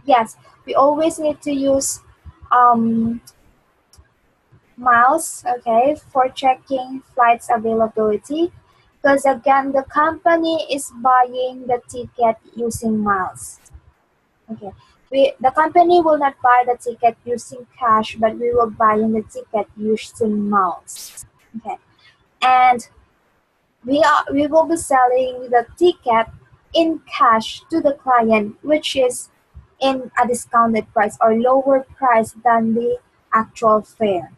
Yes, we always need to use um, miles, okay, for checking flights availability. Because again, the company is buying the ticket using miles. Okay. The company will not buy the ticket using cash, but we will buy the ticket using miles. Okay. And we will be selling the ticket in cash to the client, which is in a discounted price or lower price than the actual fare.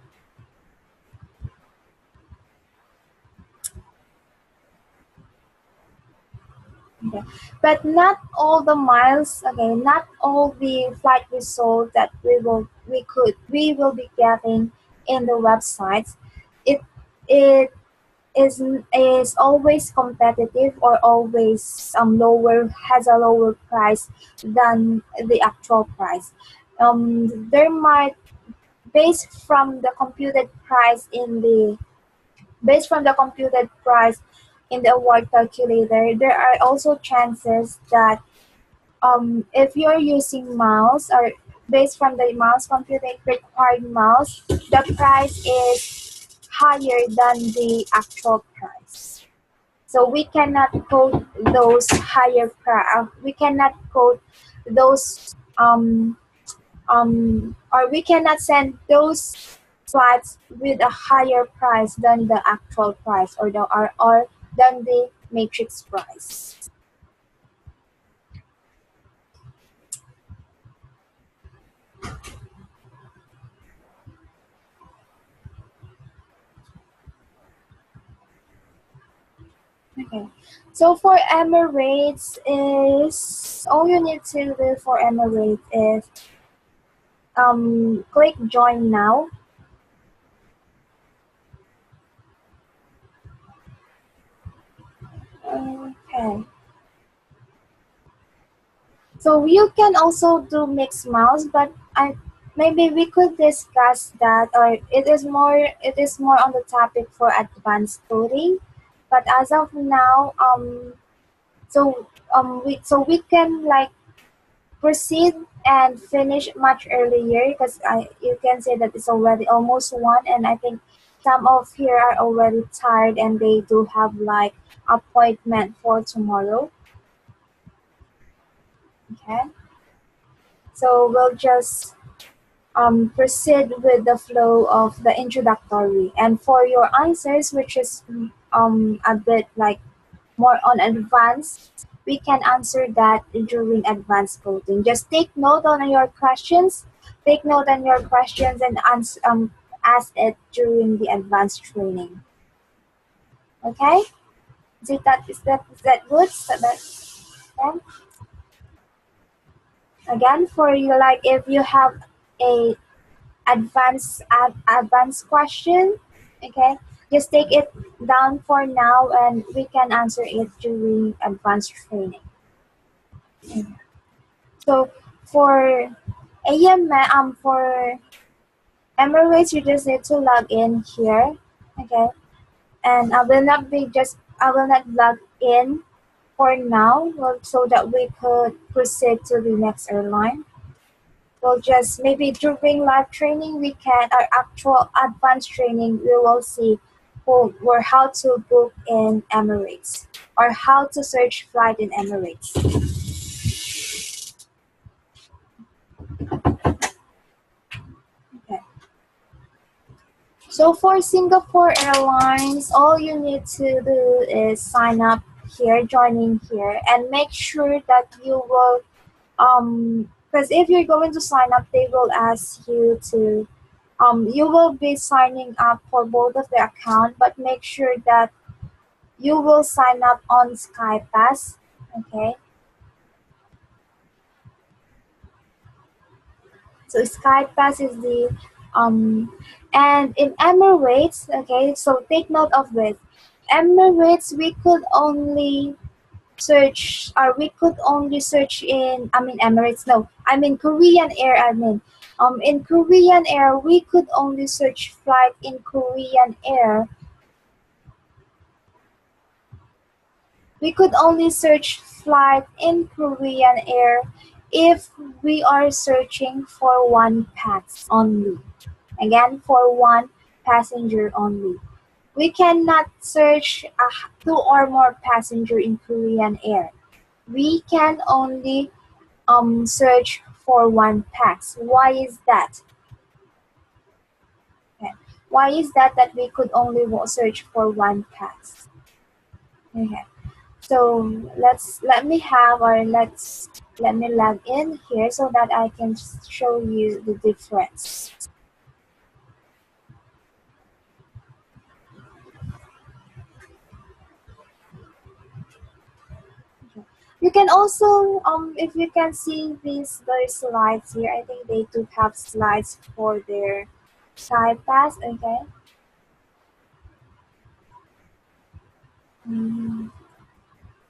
Okay. But not all the miles, okay, not all the flight results that we will be getting in the websites. It is always competitive or always lower has a lower price than the actual price. There might based from the computed price in the based from the computed price in the award calculator, there are also chances that if you're using miles or based from the mouse computing required mouse, the price is higher than the actual price. So we cannot quote those higher price. We cannot quote those or we cannot send those flights with a higher price than the actual price or than the matrix price. Okay. So for Emirates is all you need to do for Emirates is click join now. Okay. So you can also do mixed mouse, but maybe we could discuss that, or it is more on the topic for advanced coding. But as of now, we can like proceed and finish much earlier because you can say that it's already almost 1, and I think some of here are already tired and they do have like appointment for tomorrow. Okay, so we'll just proceed with the flow of the introductory, and for your answers, which is a bit like more on advanced, we can answer that during advanced coding. Just take note on your questions. Take note on your questions and ask it during the advanced training. Okay? Is that good? Okay? Again, for you, like if you have a advanced question, okay, just take it down for now and we can answer it during advanced training. So for for Emirates, you just need to log in here, okay, and I will not log in for now, well, so that we could proceed to the next airline. We'll just maybe during live training we can, our actual advanced training, we will see or how to book in Emirates or how to search flight in Emirates. Okay. So for Singapore Airlines, all you need to do is sign up here, joining here, and make sure that you will because if you're going to sign up, they will ask you to you will be signing up for both of the account, but make sure that you will sign up on SkyPass. Okay, so SkyPass is the and in Emirates. Okay, so take note of this. Emirates, we could only search in, Emirates, no, Korean Air, in Korean Air we could only search flight in Korean Air. We could only search flight in Korean Air if we are searching for one pax only. Again, for one passenger only. We cannot search two or more passenger in Korean Air. We can only search for one pax. Why is that? Okay. Why is that we could only search for one pax? Okay. So let me log in here so that I can show you the difference. You can also, if you can see their slides here, I think they do have slides for their SkyPass, okay?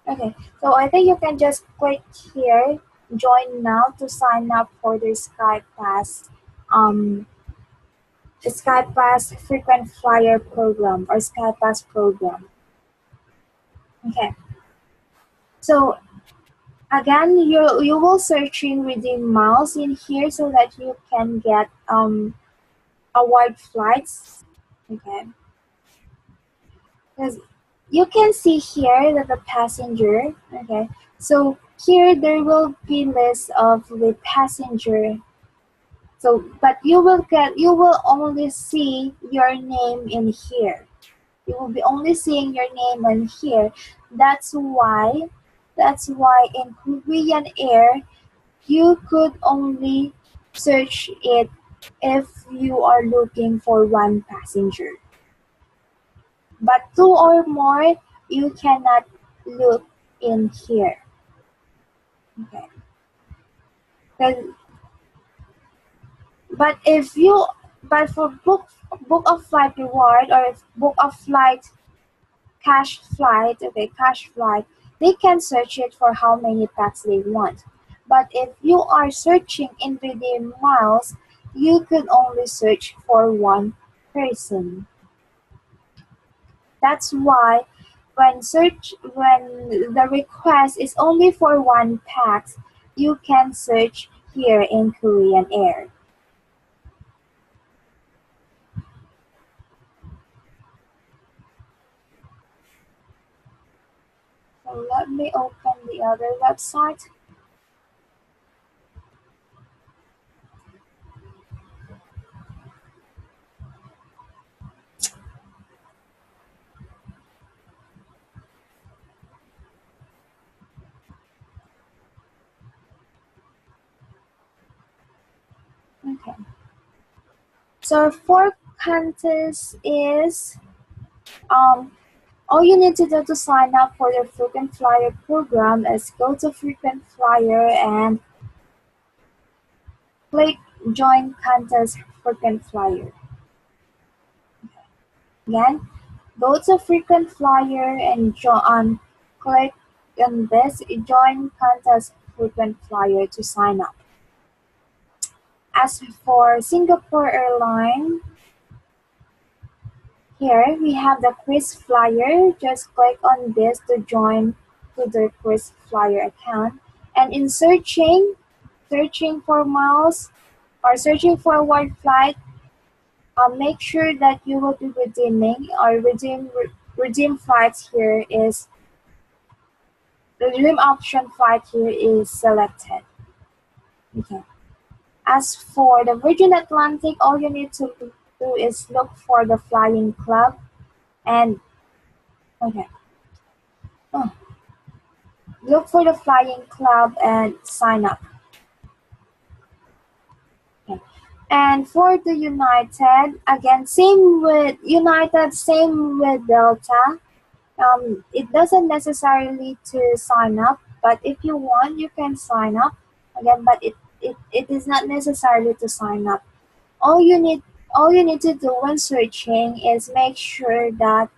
Okay, so I think you can just click here, join now to sign up for the SkyPass frequent flyer program or SkyPass program. Okay, so Again, you will searching within miles in here so that you can get award flights. Okay, because you can see here that the passenger. Okay, so here there will be list of the passenger. So, but you will only see your name in here. You will be only seeing your name in here. That's why, that's why in Korean Air you could only search it if you are looking for one passenger. But two or more, you cannot look in here. Okay. 'Cause- But if you, but for book of flight reward or if book of flight cash flight, okay, cash flight, they can search it for how many packs they want. But if you are searching in redeem miles, you could only search for one person. That's why when the request is only for one pack, you can search here in Korean Air. So let me open the other website. Okay. So for contest is all you need to do to sign up for the frequent flyer program is go to frequent flyer and click join contest frequent flyer. Again, go to frequent flyer and click on this join contest frequent flyer to sign up. As for Singapore Airline, here we have the quiz flyer. Just click on this to join to the quiz flyer account. And in searching for miles or searching for one flight, make sure that you will be redeeming or redeem flights here is the redeem option flight here is selected. Okay. As for the Virgin Atlantic, all you need to do is look for the flying club and okay. Oh, look for the flying club and sign up. Okay. And for the United, again, same with United, same with Delta. It doesn't necessarily to sign up, but if you want, you can sign up again. But it is not necessarily to sign up. All you need all you need to do when searching is make sure that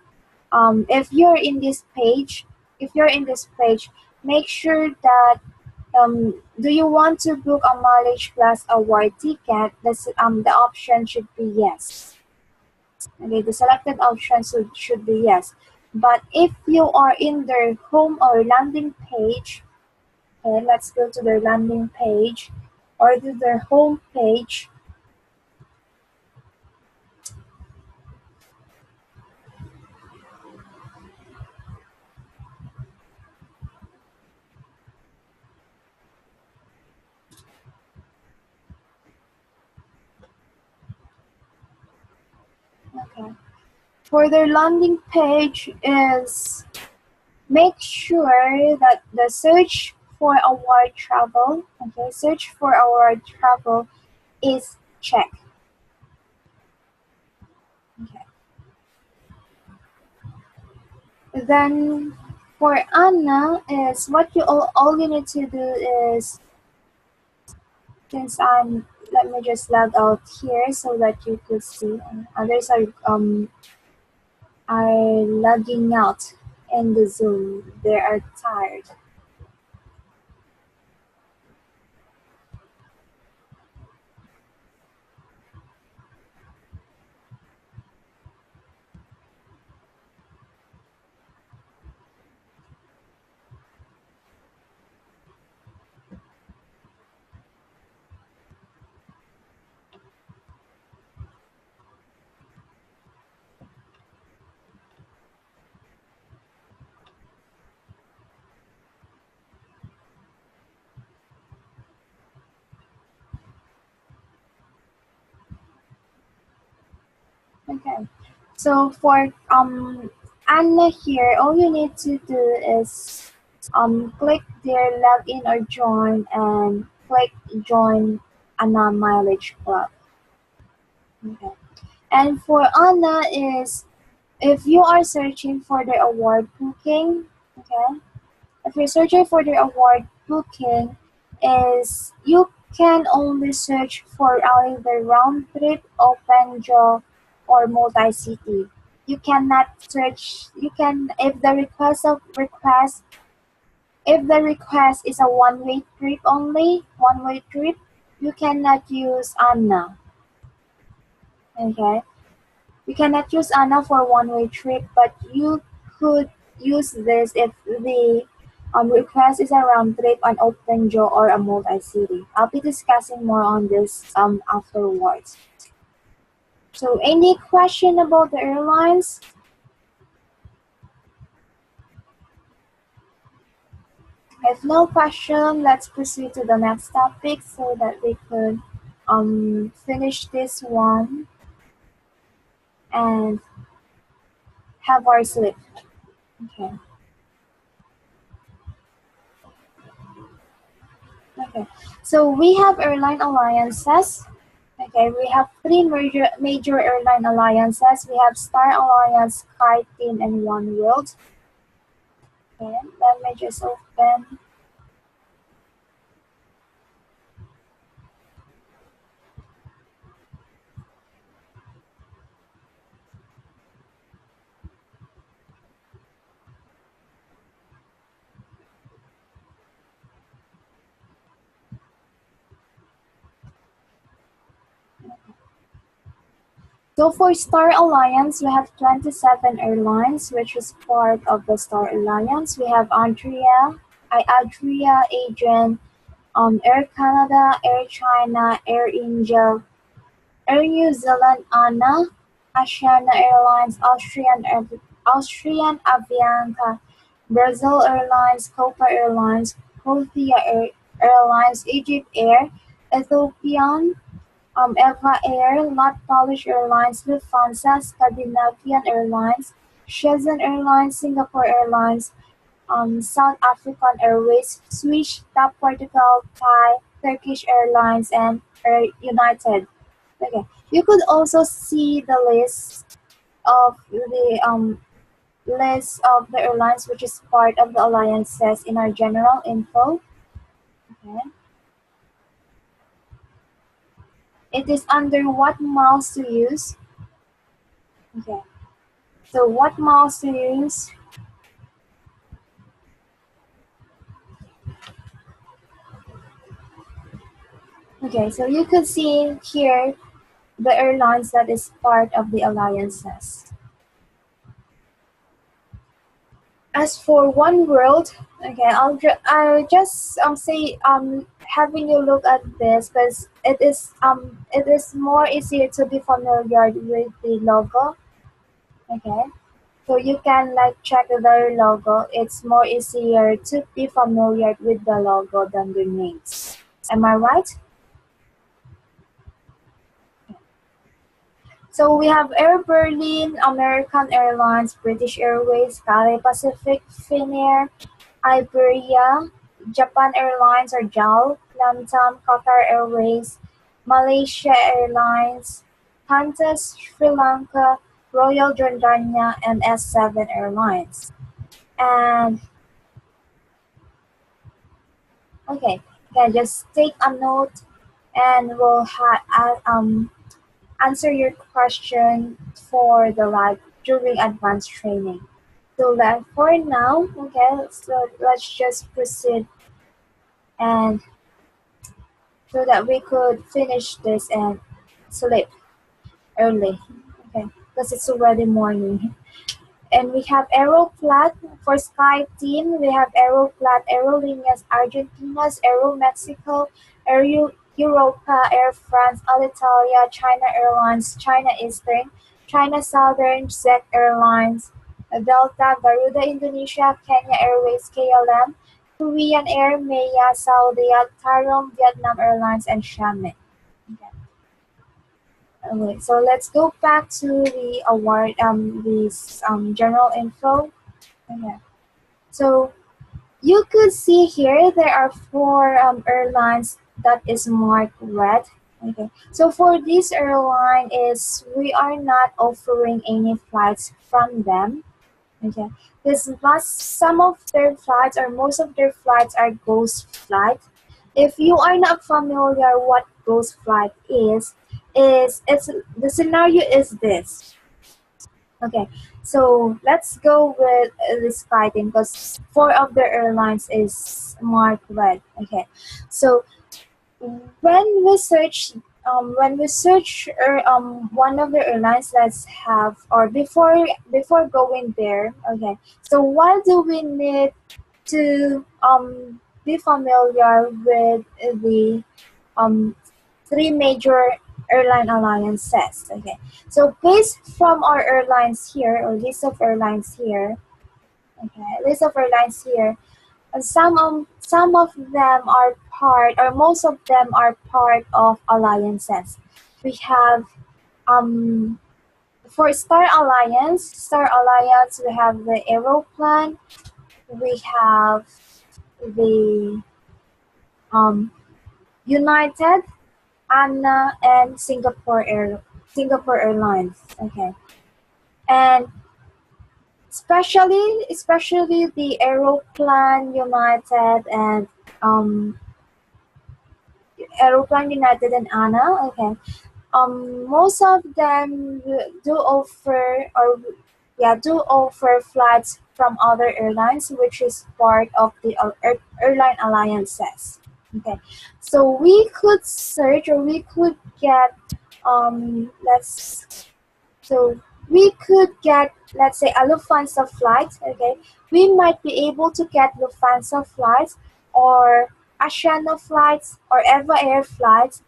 if you're in this page, make sure that do you want to book a mileage plus award ticket? The option should be yes. Okay, the selected option should be yes. But if you are in their home or landing page, okay, let's go to their landing page or to their home page. Okay. For their landing page is make sure that the search for award travel, okay, search for award travel is checked. Okay. Then for Anna is what all you need to do is since let me just log out here so that you could see others are logging out in the Zoom. They are tired. Okay. So for Anna here, all you need to do is click their login or join and click join Anna Mileage Club. Okay. And for Anna is if you are searching for the award booking, okay, if you're searching for the award booking, is you can only search for either round trip, open jaw, or multi-city. You cannot search. You can if the request is a one-way trip only, one-way trip, you cannot use Anna. Okay. You cannot use Anna for one-way trip, but you could use this if the request is a round trip, an open jaw, or a multi-city. I'll be discussing more on this afterwards. So, any question about the airlines? If no question, let's proceed to the next topic so that we could finish this one and have our sleep. Okay. Okay. So we have airline alliances. Okay, we have three major airline alliances. We have Star Alliance, SkyTeam, and One World. Okay, let me just open. So for Star Alliance, we have 27 airlines, which is part of the Star Alliance. We have Adria, Agent, Air Canada, Air China, Air India, Air New Zealand, ANA, Asiana Airlines, Austrian Avianca, Brazil Airlines, Copa Airlines, Airlines, Egypt Air, Ethiopian, Eva Air, Not Polish Airlines, Lufthansa, Scandinavian Airlines, Shenzhen Airlines, Singapore Airlines, South African Airways, Swiss, TAP Portugal, Thai, Turkish Airlines, and Air United. Okay, you could also see the list of the airlines which is part of the alliances in our general info. Okay. It is under what miles to use. Okay. So what miles to use? Okay, so you could see here the airlines that is part of the alliances. As for One World, okay, I'll just say having you look at this because it is more easier to be familiar with the logo. Okay, so you can like check their logo. It's more easier to be familiar with the logo than the names. Am I right? So we have Air Berlin, American Airlines, British Airways, Cathay Pacific, Finnair, Iberia, Japan Airlines or JAL, Latam, Qatar Airways, Malaysia Airlines, Qantas, Sri Lanka, Royal Jordania, and S7 Airlines. And okay, okay, just take a note and we'll answer your question for the live during advanced training. So that for now, okay, so let's just proceed and so that we could finish this and sleep early. Okay, because it's already morning. And we have Aeroflat for Sky Team. We have Aeroflat, Aerolíneas Argentinas, Aero Mexico, Air Europa, Air France, Alitalia, China Airlines, China Eastern, China Southern, Czech Airlines, Delta, Garuda Indonesia, Kenya Airways, KLM, Korean Air, Maya, Saudia, Tarom, Vietnam Airlines, and Xiamen. Okay. Okay, so let's go back to the award, this general info. Okay. So you could see here there are four airlines that is marked red. Okay, so for this airline is we are not offering any flights from them. Okay, because some of their flights or most of their flights are ghost flight. If you are not familiar what ghost flight is it's the scenario is this. Okay, so let's go with this fighting because four of the airlines is marked red. Okay, so when we search one of the airlines, let's have or before going there. Okay, so why do we need to be familiar with the um three major airline alliances? Okay, so based from our airlines here or list of airlines here. Okay, list of airlines here, some of them are part, or most of them are part of alliances. We have um for Star Alliance, we have the Aeroplan, we have the um United, ANA, and Singapore Airlines. Okay, and especially the Aeroplan United and um Aeroplan United and ANA. Okay. Most of them do offer or yeah do offer flights from other airlines, which is part of the airline alliances. Okay, so we could search or we could get let's so we could get, let's say, a Lufthansa flight. Okay, we might be able to get Lufthansa flights or Asiana flights or Eva Air flights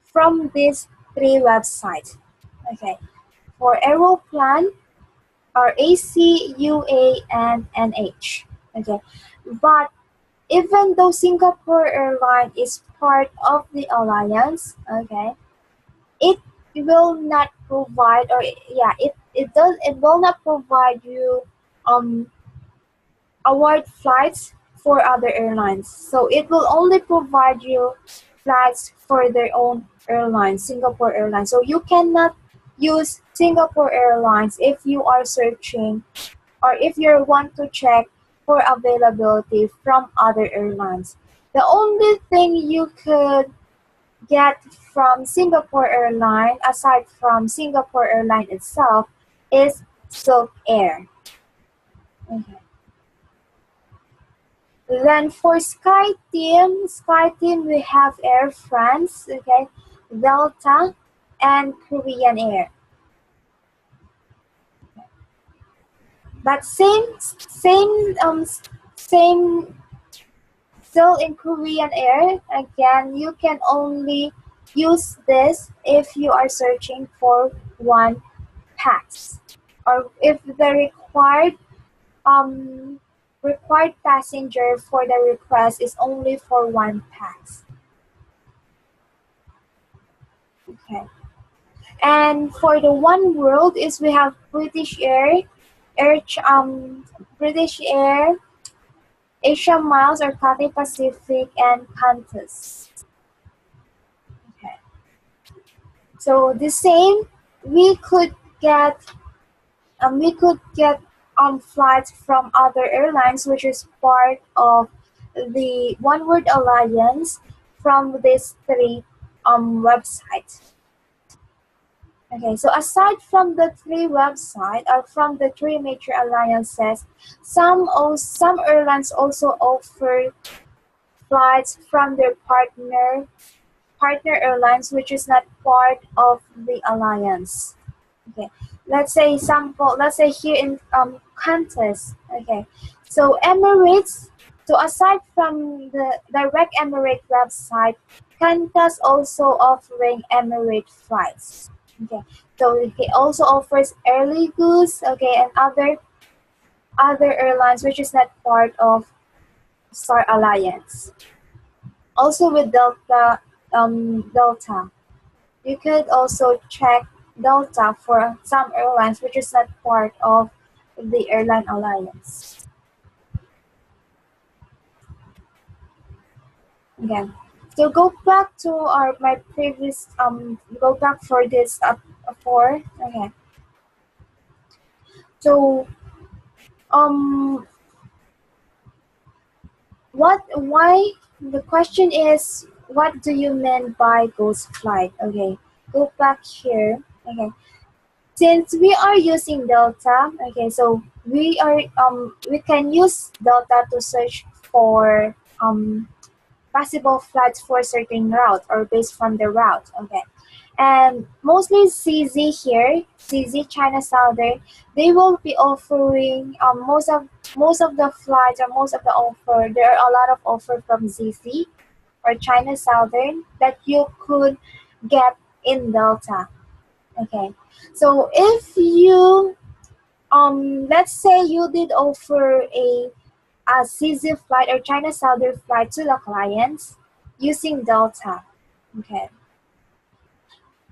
from these three websites. Okay, for Aeroplan or AC, UA, and NH. Okay, but even though Singapore Airline is part of the alliance, okay, it will not provide or yeah it will not provide you um award flights for other airlines. So it will only provide you flights for their own airline, Singapore Airlines. So you cannot use Singapore Airlines if you are searching or if you want to check for availability from other airlines. The only thing you could get from Singapore Airline, aside from Singapore Airline itself, is Silk Air. Okay. Then for SkyTeam we have Air France, okay, Delta, and Korean Air. But same still in Korean Air. Again, you can only use this if you are searching for one pax, or if the required passenger for the request is only for one pax. Okay. And for the one world is we have Air British Air, Asia Miles or Cathay Pacific, and Qantas. Okay. So the same, we could get flights from other airlines, which is part of the One World Alliance from these three websites. Okay, so aside from the three websites or from the three major alliances, some airlines also offer flights from their partner airlines, which is not part of the alliance. Okay, let's say here in Qantas. Okay, so Emirates. So aside from the direct Emirates website, Qantas also offering Emirates flights. Okay, so it also offers Early Goose. Okay, and other airlines which is not part of Star Alliance. Also with Delta. you could also check Delta for some airlines which is not part of the airline alliance. Again. So go back to our my previous go back for this for okay. So um what why the question is what do you mean by ghost flight? Okay. Go back here. Okay. Since we are using Delta, okay, so we can use Delta to search for possible flights for a certain route or based from the route. Okay. And mostly CZ here, CZ China Southern, they will be offering most of the flights or most of the offer. There are a lot of offer from ZC or China Southern that you could get in Delta. Okay, so if you let's say you did offer a CZ flight or China Southern flight to the clients using Delta. Okay,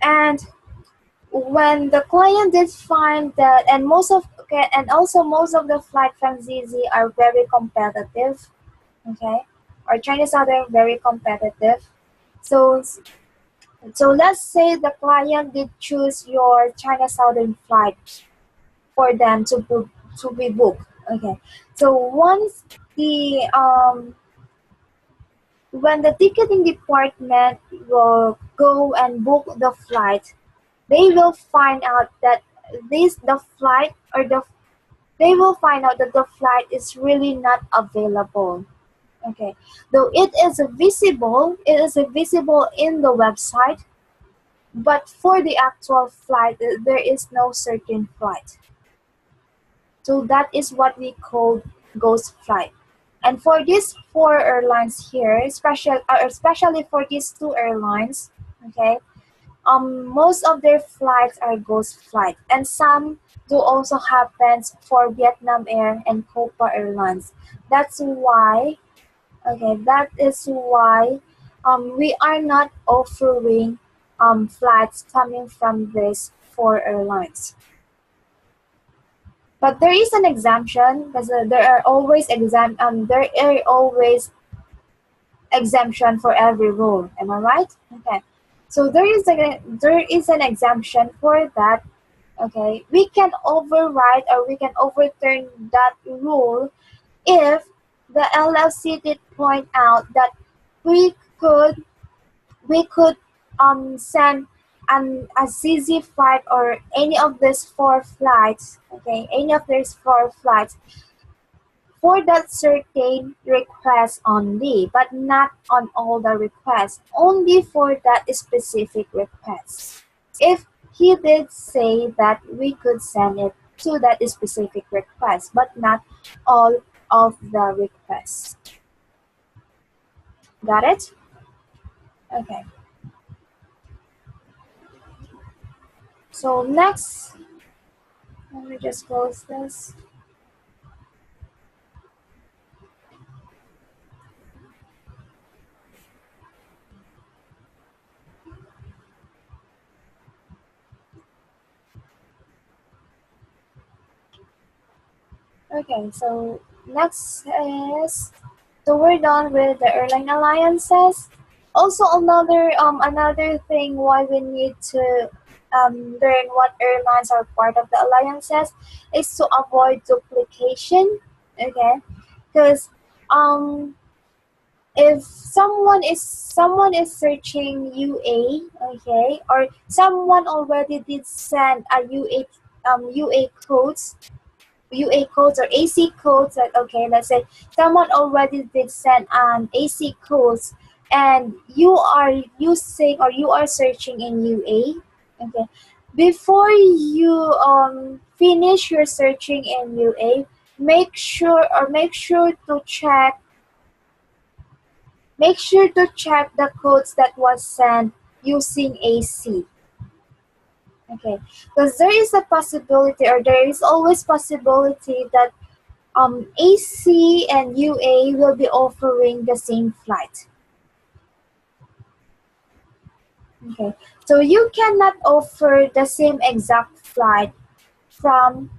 and when the client did find that, and most of okay, and also most of the flight from ZZ are very competitive. Okay, or China Southern very competitive. So let's say the client did choose your China Southern flight for them to be booked. Okay, so once the when the ticketing department will go and book the flight, they will find out that the flight or they will find out that the flight is really not available. Okay, though it is visible in the website, but for the actual flight, there is no certain flight. So that is what we call ghost flight. And for these four airlines here, especially for these two airlines, okay, most of their flights are ghost flight, and some do also happens for Vietnam Air and Copa Airlines. That's why, okay, that is why we are not offering flights coming from these four airlines. But there is an exemption because there are always exemption for every rule. Am I right? Okay. So there is an exemption for that. Okay. We can override or we can overturn that rule if the LLC did point out that we could we could send a CZ flight or any of these four flights, okay, any of these four flights for that certain request only, but not on all the requests, only for that specific request. If he did say that we could send it to that specific request, but not all of the requests. Got it? Okay. So next, let me just close this. Okay, so next is so we're done with the airline alliances. Also another thing why we need to learn what airlines are part of the alliances is to avoid duplication. Okay, because um if someone is searching UA, okay, or someone already did send a UA codes or AC codes that okay, let's say someone already did send an AC codes and you are using or you are searching in UA, okay, before you finish your searching in UA, make sure to check the codes that was sent using AC. Okay, because there is a possibility or there is always possibility that AC and UA will be offering the same flight. Okay, so you cannot offer the same exact flight from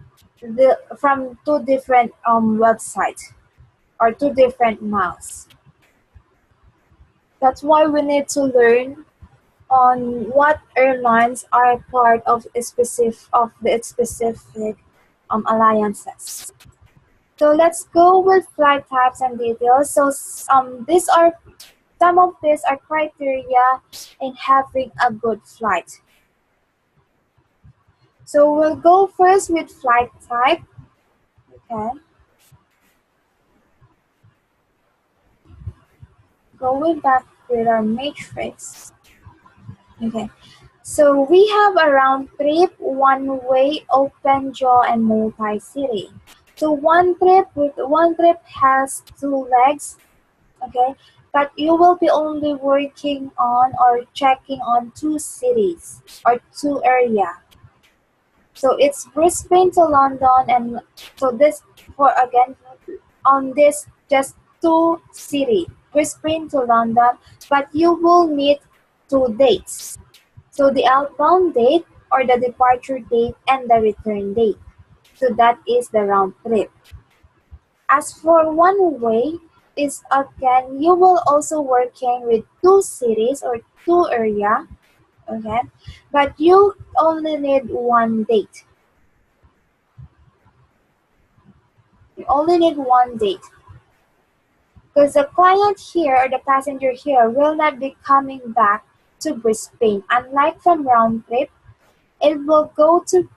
from two different websites or two different miles. That's why we need to learn on what airlines are part of a specific alliances. So let's go with flight types and details. So these are some of these are criteria in having a good flight. So we'll go first with flight type. Okay, going back with our matrix. Okay, so we have a round trip, one-way, open jaw, and multi-city. So one trip has two legs, okay, but you will be only working on or checking on two cities or two area. So it's Brisbane to London, and so this for again on this just two city, Brisbane to London, but you will need two dates. So the outbound date or the departure date and the return date. So that is the round trip. As for one way, is again you will also working with two cities or two area, okay? But you only need one date. You only need one date. Because the client here or the passenger here will not be coming back to Brisbane. Unlike from round trip, it will go to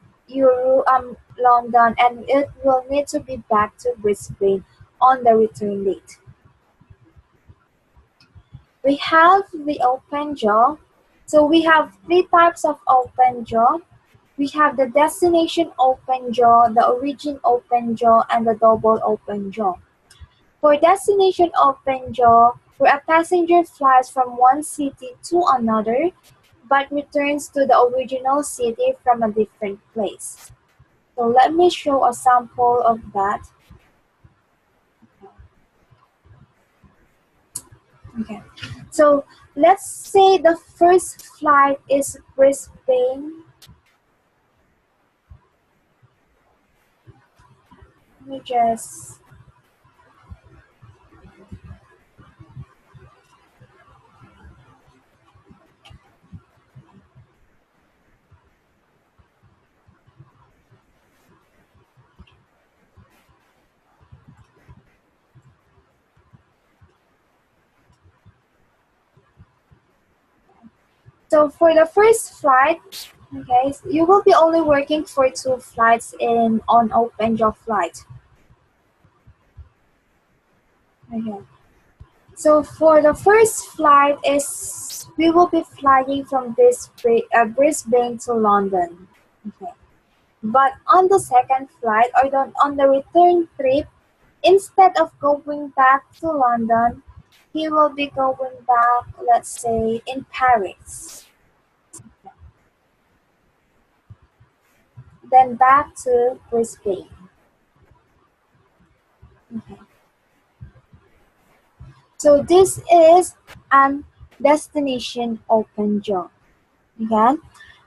London, and it will need to be back to Brisbane on the return date. We have the open jaw. So we have three types of open jaw. We have the destination open jaw, the origin open jaw, and the double open jaw. For destination open jaw, where a passenger flies from one city to another but returns to the original city from a different place. So let me show a sample of that. Okay. So let's say the first flight is Brisbane. Let me just so for the first flight, okay, you will be only working for two flights in on open jaw flight. Okay. So for the first flight is we will be flying from Brisbane to London. Okay. But on the second flight or on the return trip, instead of going back to London, he will be going back, let's say, in Paris. Then back to Brisbane. Okay. So this is an destination open jaw. Okay.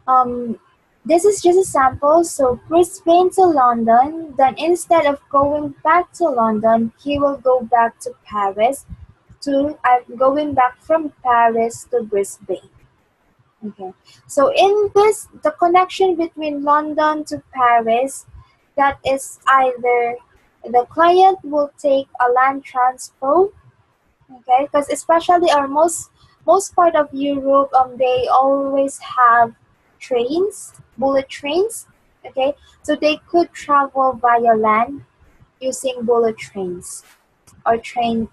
Um, this is just a sample. So Brisbane to London. Then instead of going back to London, he will go back to Paris. Going back from Paris to Brisbane. Okay. So in this, the connection between London to Paris, that is either the client will take a land transport. Okay, because especially our most part of Europe, they always have trains, bullet trains. Okay, so they could travel via land using bullet trains or train.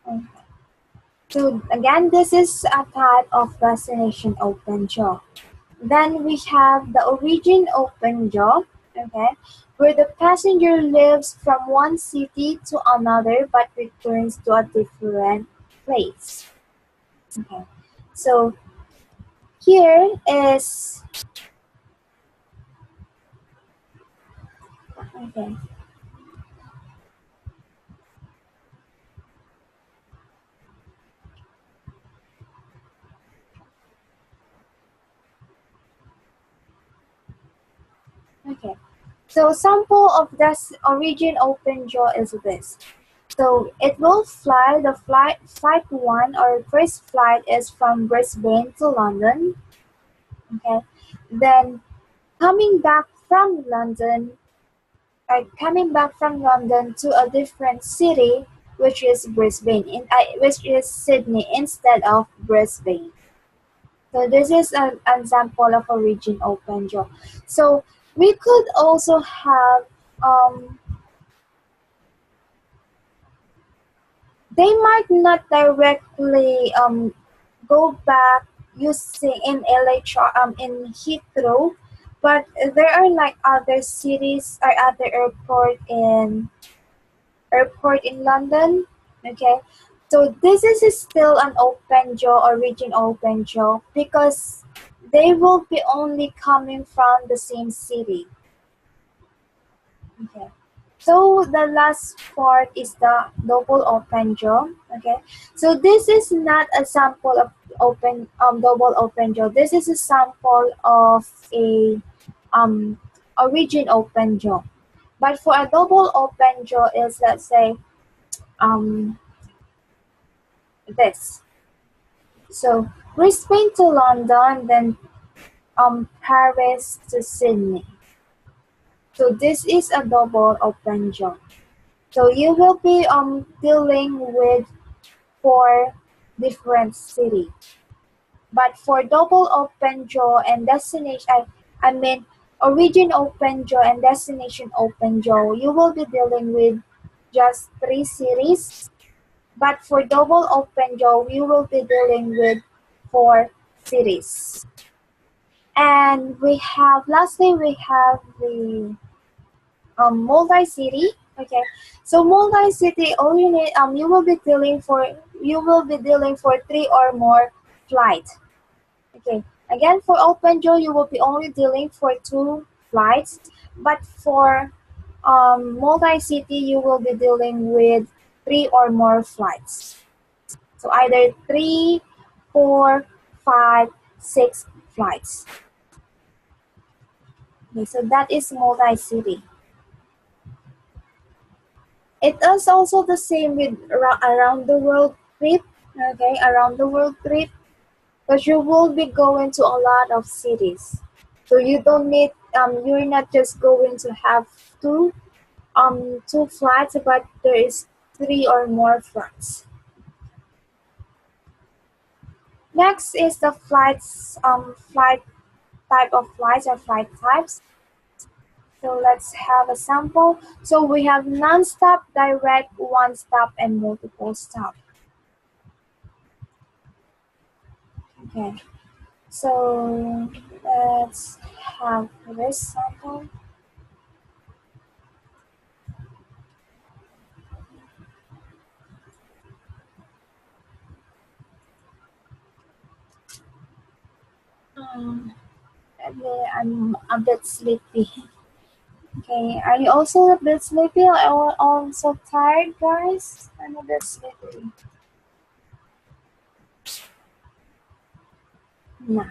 Okay. So again, this is a type of destination open jaw. Then we have the origin open jaw, okay, where the passenger lives from one city to another but returns to a different place. Okay. So here is Okay. Okay. So sample of this origin open jaw is this. So it will fly. The flight one or first flight is from Brisbane to London. Okay. Then coming back from London, coming back from London to a different city, which is which is Sydney instead of Brisbane. So this is an example of a region open jaw. So we could also have um, they might not directly go back using in Heathrow, but there are like other cities or other airport in London. Okay, so this is still an open jaw or region open jaw because they will be only coming from the same city. Okay. So the last part is the double open jaw. Okay. So this is not a sample of double open jaw. This is a sample of um origin open jaw. But for a double open jaw is, let's say, um this. So Brisbane to London, then Paris to Sydney. So this is a double open jaw. So you will be dealing with four different cities. But for double open jaw and destination, I mean origin open jaw and destination open jaw, you will be dealing with just three cities. But for double open jaw, you will be dealing with four cities. And lastly, we have the multi-city. Okay, so multi-city, all you need, you will be dealing for three or more flights. Okay, again for open jaw, you will be only dealing for two flights, but for multi-city, you will be dealing with three or more flights. So either three, four, five, six flights. Okay, so that is multi-city. It is also the same with around the world trip. Okay, around the world trip, because you will be going to a lot of cities. So you don't need you're not just going to have two flights, but there is three or more flights. Next is the flight type of flights or flight types. So let's have a sample. So we have non-stop, direct, one stop, and multiple stop. Okay. So let's have this sample. Um, I'm a bit sleepy. Okay, are you also a bit sleepy or also tired, guys? I'm a bit sleepy. Nah,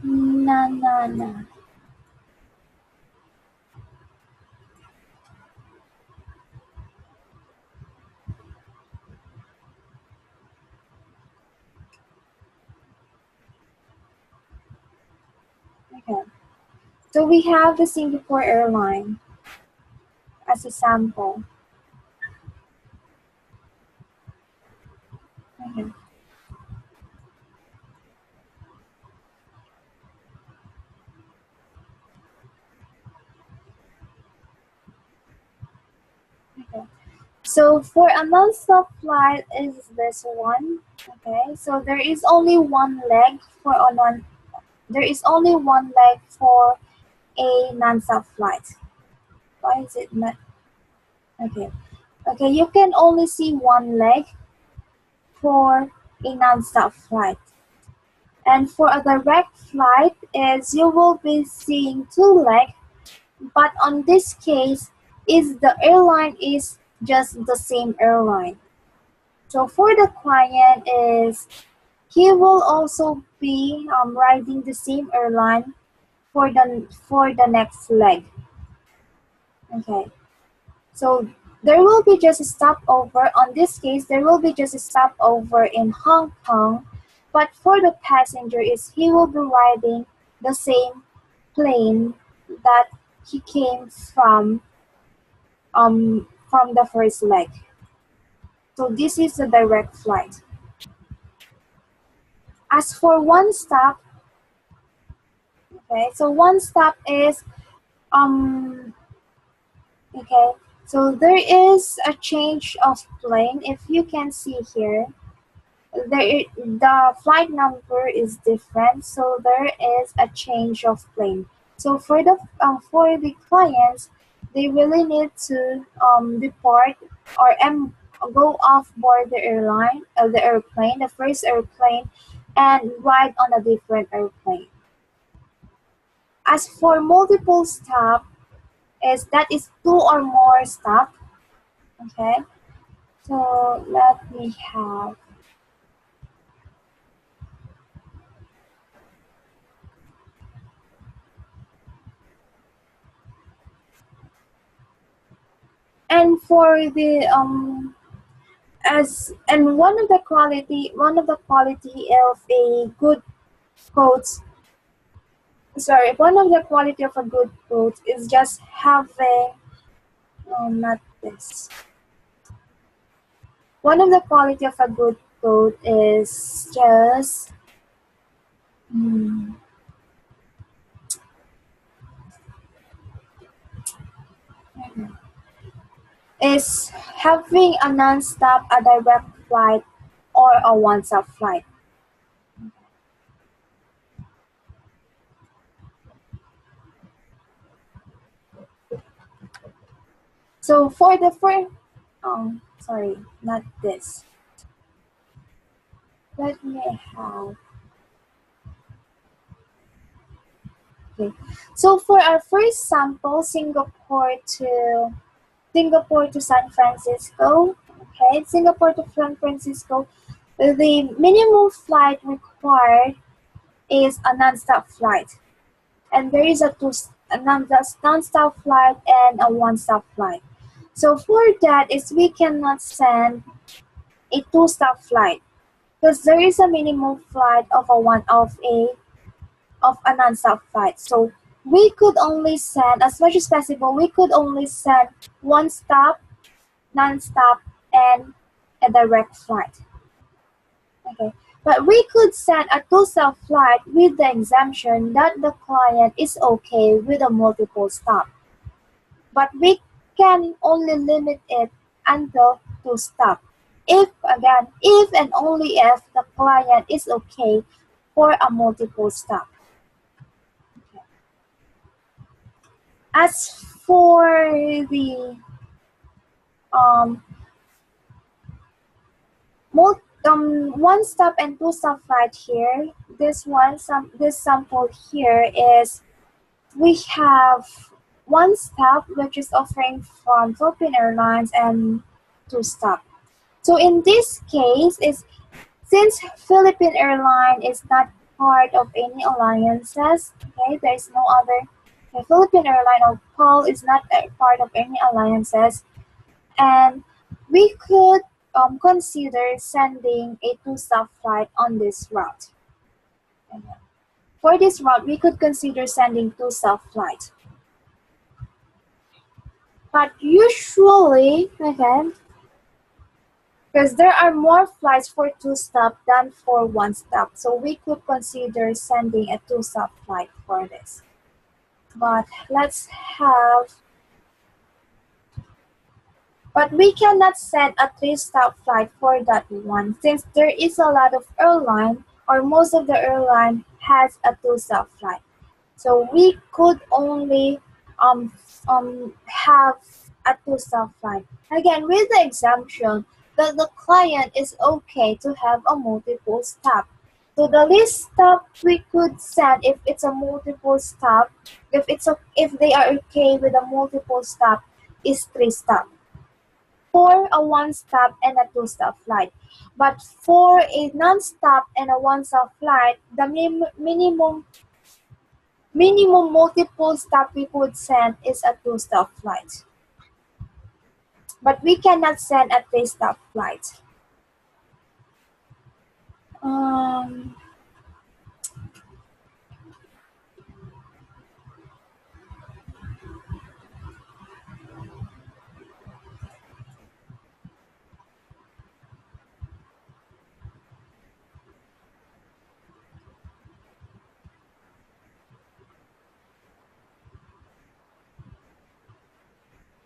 nah, nah, nah. Okay, so we have the Singapore airline as a sample. Okay. Okay. So for a non-stop flight is this one. Okay, so there is only one leg for a non. There is only one leg for a non-stop flight. Why is it not? Okay. Okay, you can only see one leg for a non-stop flight. And for a direct flight is you will be seeing two legs But on this case, is the airline is just the same airline. So for the client is he will also be riding the same airline for the next leg. Okay. So there will be just a stopover. On this case, there will be just a stopover in Hong Kong, but for the passenger is he will be riding the same plane that he came from the first leg. So this is a direct flight. As for one stop, okay, so one stop is um okay, so there is a change of plane. If you can see here, the flight number is different, so there is a change of plane. So for the clients, they really need to depart or go off board the airplane, the first airplane, and ride on a different airplane. As for multiple stop, is two or more stop. Okay, so let me have. And for the as and one of the quality of a good coach one of the quality of a good coach is just having no, not this. One of the quality of a good coach is just hmm, is having a non-stop, a direct flight, or a one-stop flight. So for the first, sorry, not this. Let me have. Okay. So for our first sample, Singapore to San Francisco. Okay, Singapore to San Francisco. The minimum flight required is a non-stop flight, and there is a non-stop flight and a one-stop flight. So for that is we cannot send a two-stop flight because there is a minimum flight of a non-stop flight. So we could only send, as much as possible, we could only send one stop, non-stop, and a direct flight. Okay, but we could send a two-stop flight with the exemption that the client is okay with a multiple stop. But we can only limit it until two stop. If and only if the client is okay for a multiple stop. As for the um, one stop and two stop flight here, this sample here is we have one stop which is offering from Philippine Airlines and two stop. So in this case is since Philippine Airline is not part of any alliances, okay, there is no other. The Philippine Airline or PAL is not a part of any alliances, and we could consider sending a two-stop flight on this route. For this route, we could consider sending two-stop flight. But usually, again, because there are more flights for two-stop than for one-stop, so we could consider sending a two-stop flight for this. But we cannot send a three-stop flight for that one since there is a lot of airline or most of the airline has a two-stop flight. So we could only have a two-stop flight. Again, with the exemption that the client is okay to have a multiple stop. So the least stop we could send if it's a multiple stop, if they are okay with a multiple stop, is 3 stop. For a one stop and a 2 stop flight. But for a non-stop and a one stop flight, the minimum multiple stop we could send is a 2 stop flight. But we cannot send a 3 stop flight. Um,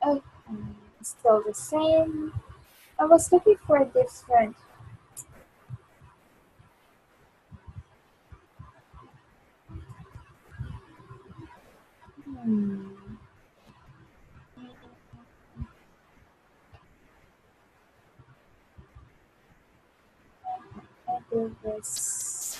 okay, still the same. I was looking for a different. Hmm. I do this.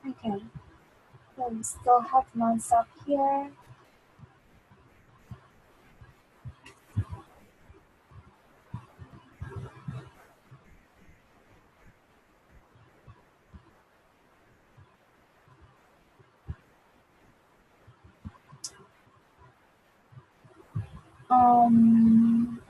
Okay, so we still have non-stop here. Um,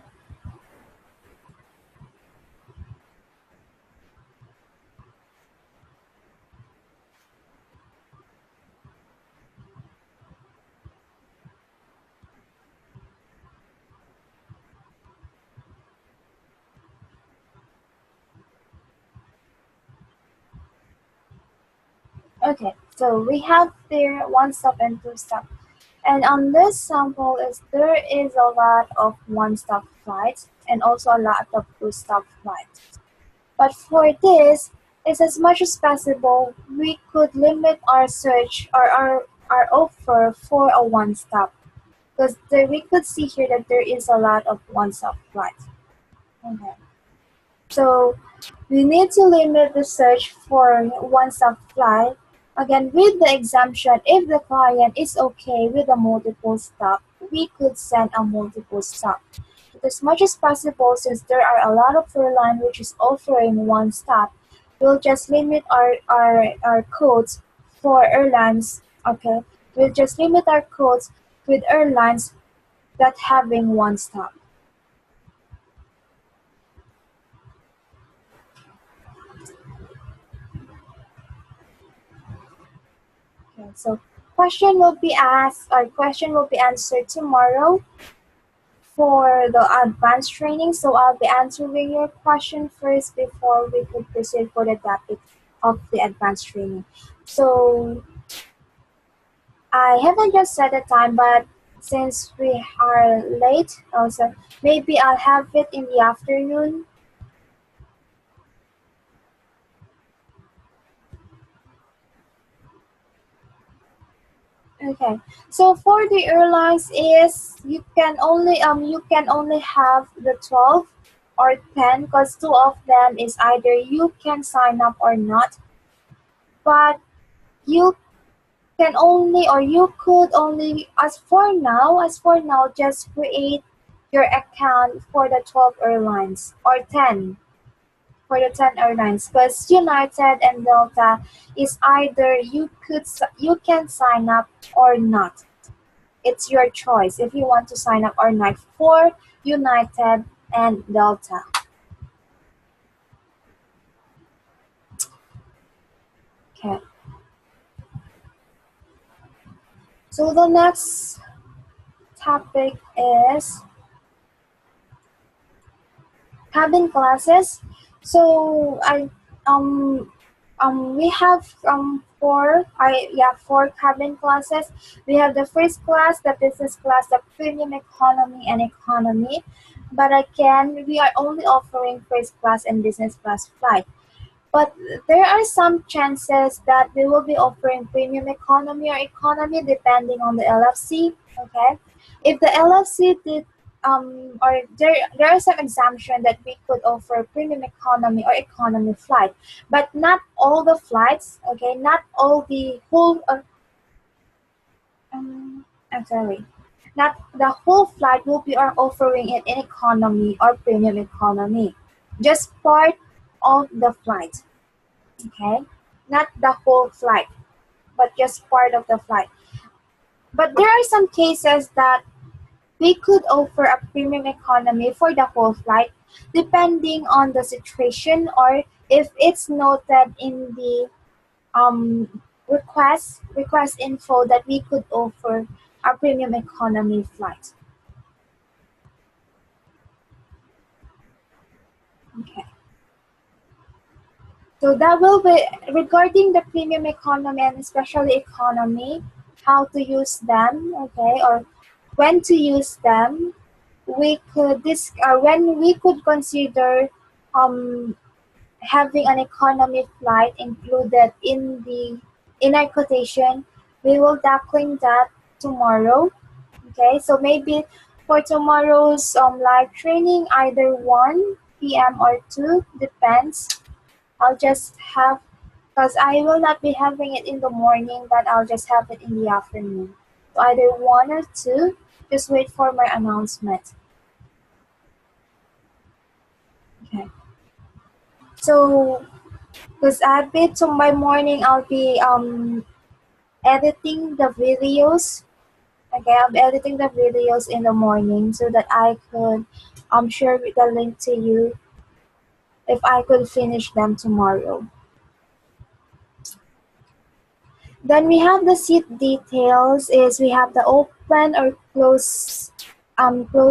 okay, so we have there one stop and 2 stop. And on this sample is there is a lot of one-stop flights and also a lot of 2 stop flights. But for this, is as much as possible, we could limit our search or our offer for a one-stop. Because we could see here that there is a lot of one-stop flights. Okay. So we need to limit the search for one-stop flight. Again, with the exemption, if the client is okay with a multiple stop, we could send a multiple stop. But as much as possible, since there are a lot of airline which is offering one stop, we'll just limit our codes for airlines. Okay, we'll just limit our codes with airlines that having one stop. Okay, so question will be asked or question will be answered tomorrow for the advanced training. So I'll be answering your question first before we could proceed for the topic of the advanced training. So I haven't just set a time, but since we are late, also maybe I'll have it in the afternoon. Okay. So for the airlines is you can only have the 12 or 10 because two of them is either you can sign up or not. But you can only or you could only as for now just create your account for the 12 airlines or 10 for the 10 airlines because United and Delta is either you can sign up or not. It's your choice if you want to sign up or not for United and Delta. Okay. So the next topic is cabin classes. So I we have four cabin classes. We have the first class, the business class, the premium economy, and economy. But again, we are only offering first class and business class flight. But there are some chances that we will be offering premium economy or economy depending on the LFC. Okay, if the LFC did or there are some exemption that we could offer premium economy or economy flight, but not all the flights. Okay, not all the whole. I'm sorry. Not the whole flight will be offering it in economy or premium economy. Just part of the flight. Okay, not the whole flight, but just part of the flight. But there are some cases that we could offer a premium economy for the whole flight depending on the situation or if it's noted in the request info that we could offer a premium economy flight. Okay. So that will be regarding the premium economy and especially economy, how to use them, okay, or when to use them. We could when we could consider um, having an economy flight included in our quotation. We will tackling that tomorrow. Okay, so maybe for tomorrow's live training, either 1 p.m. or 2 depends. I'll just have, because I will not be having it in the morning, but I'll just have it in the afternoon. So either 1 or 2, just wait for my announcement. Okay. So, because I'll be to my morning, I'll be editing the videos. Okay, I'll be editing the videos in the morning so that I could share the link to you if I could finish them tomorrow. Then we have the seat details is we have the open or closed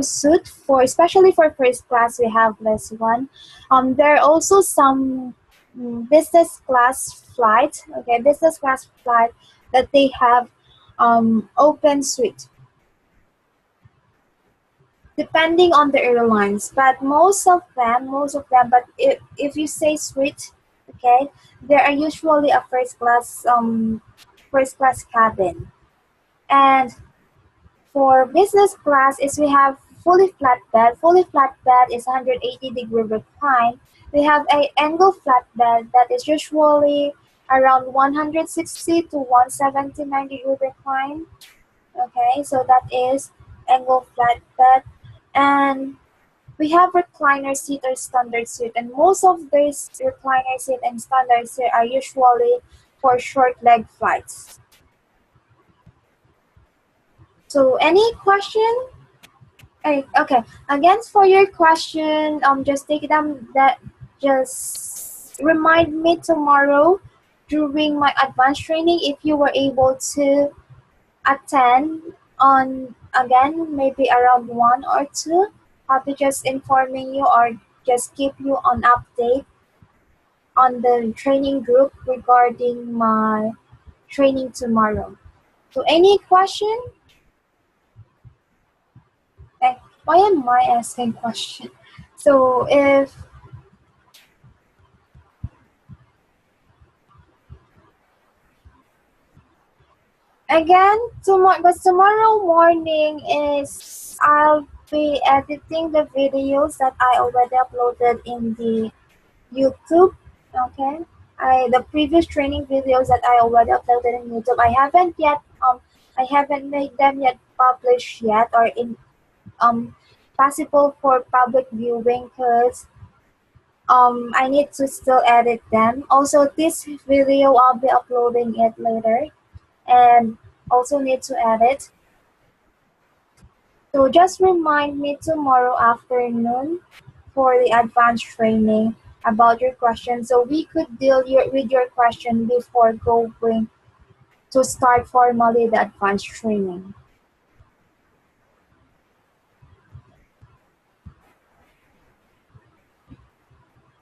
suit for especially for first class we have this one. There are also some business class flight, okay, business class flight that they have open suite depending on the airlines, but most of them, but if you say suite, okay, there are usually a first class cabin. And for business class is we have fully flat bed. Fully flat bed is 180-degree recline. We have a angle flat bed that is usually around 160 to 179-degree recline. Okay, so that is angle flat bed. And we have recliner seat or standard seat, and most of these recliner seat and standard seat are usually for short leg flights. So any question? Okay. Again, for your question, just take them that just remind me tomorrow during my advanced training if you were able to attend on again maybe around 1 or 2. I'll be just informing you or just keep you on update on the training group regarding my training tomorrow. So any question? Okay. Why am I asking question? So if again tomorrow, but tomorrow morning is I'll be editing the videos that I already uploaded in the YouTube. Okay, the previous training videos that I already uploaded in YouTube. I haven't made them yet published yet or in possible for public viewing because I need to still edit them. Also, this video I'll be uploading it later and also need to edit. So just remind me tomorrow afternoon for the advanced training about your question so we could deal with your question before going to start formally the advanced training.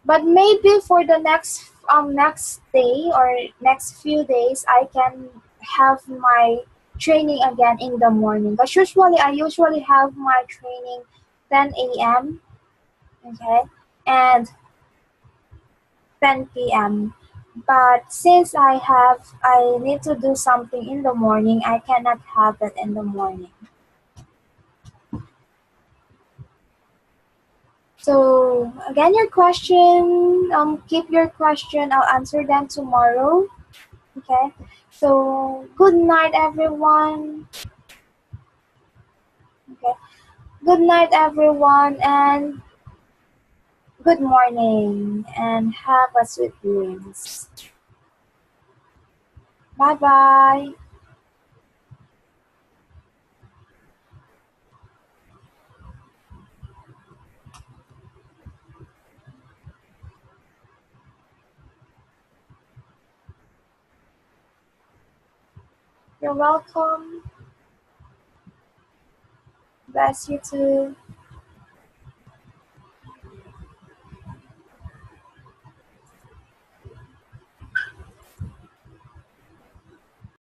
But maybe for the next next day or next few days I can have my training again in the morning. But usually I usually have my training 10 a.m. Okay, and 10 p.m. But since I need to do something in the morning, I cannot have it in the morning. So again, your question, keep your question. I'll answer them tomorrow. Okay. So good night, everyone. Okay. Good night, everyone, and good morning, and have a sweet dreams. Bye bye. You're welcome. Bless you too.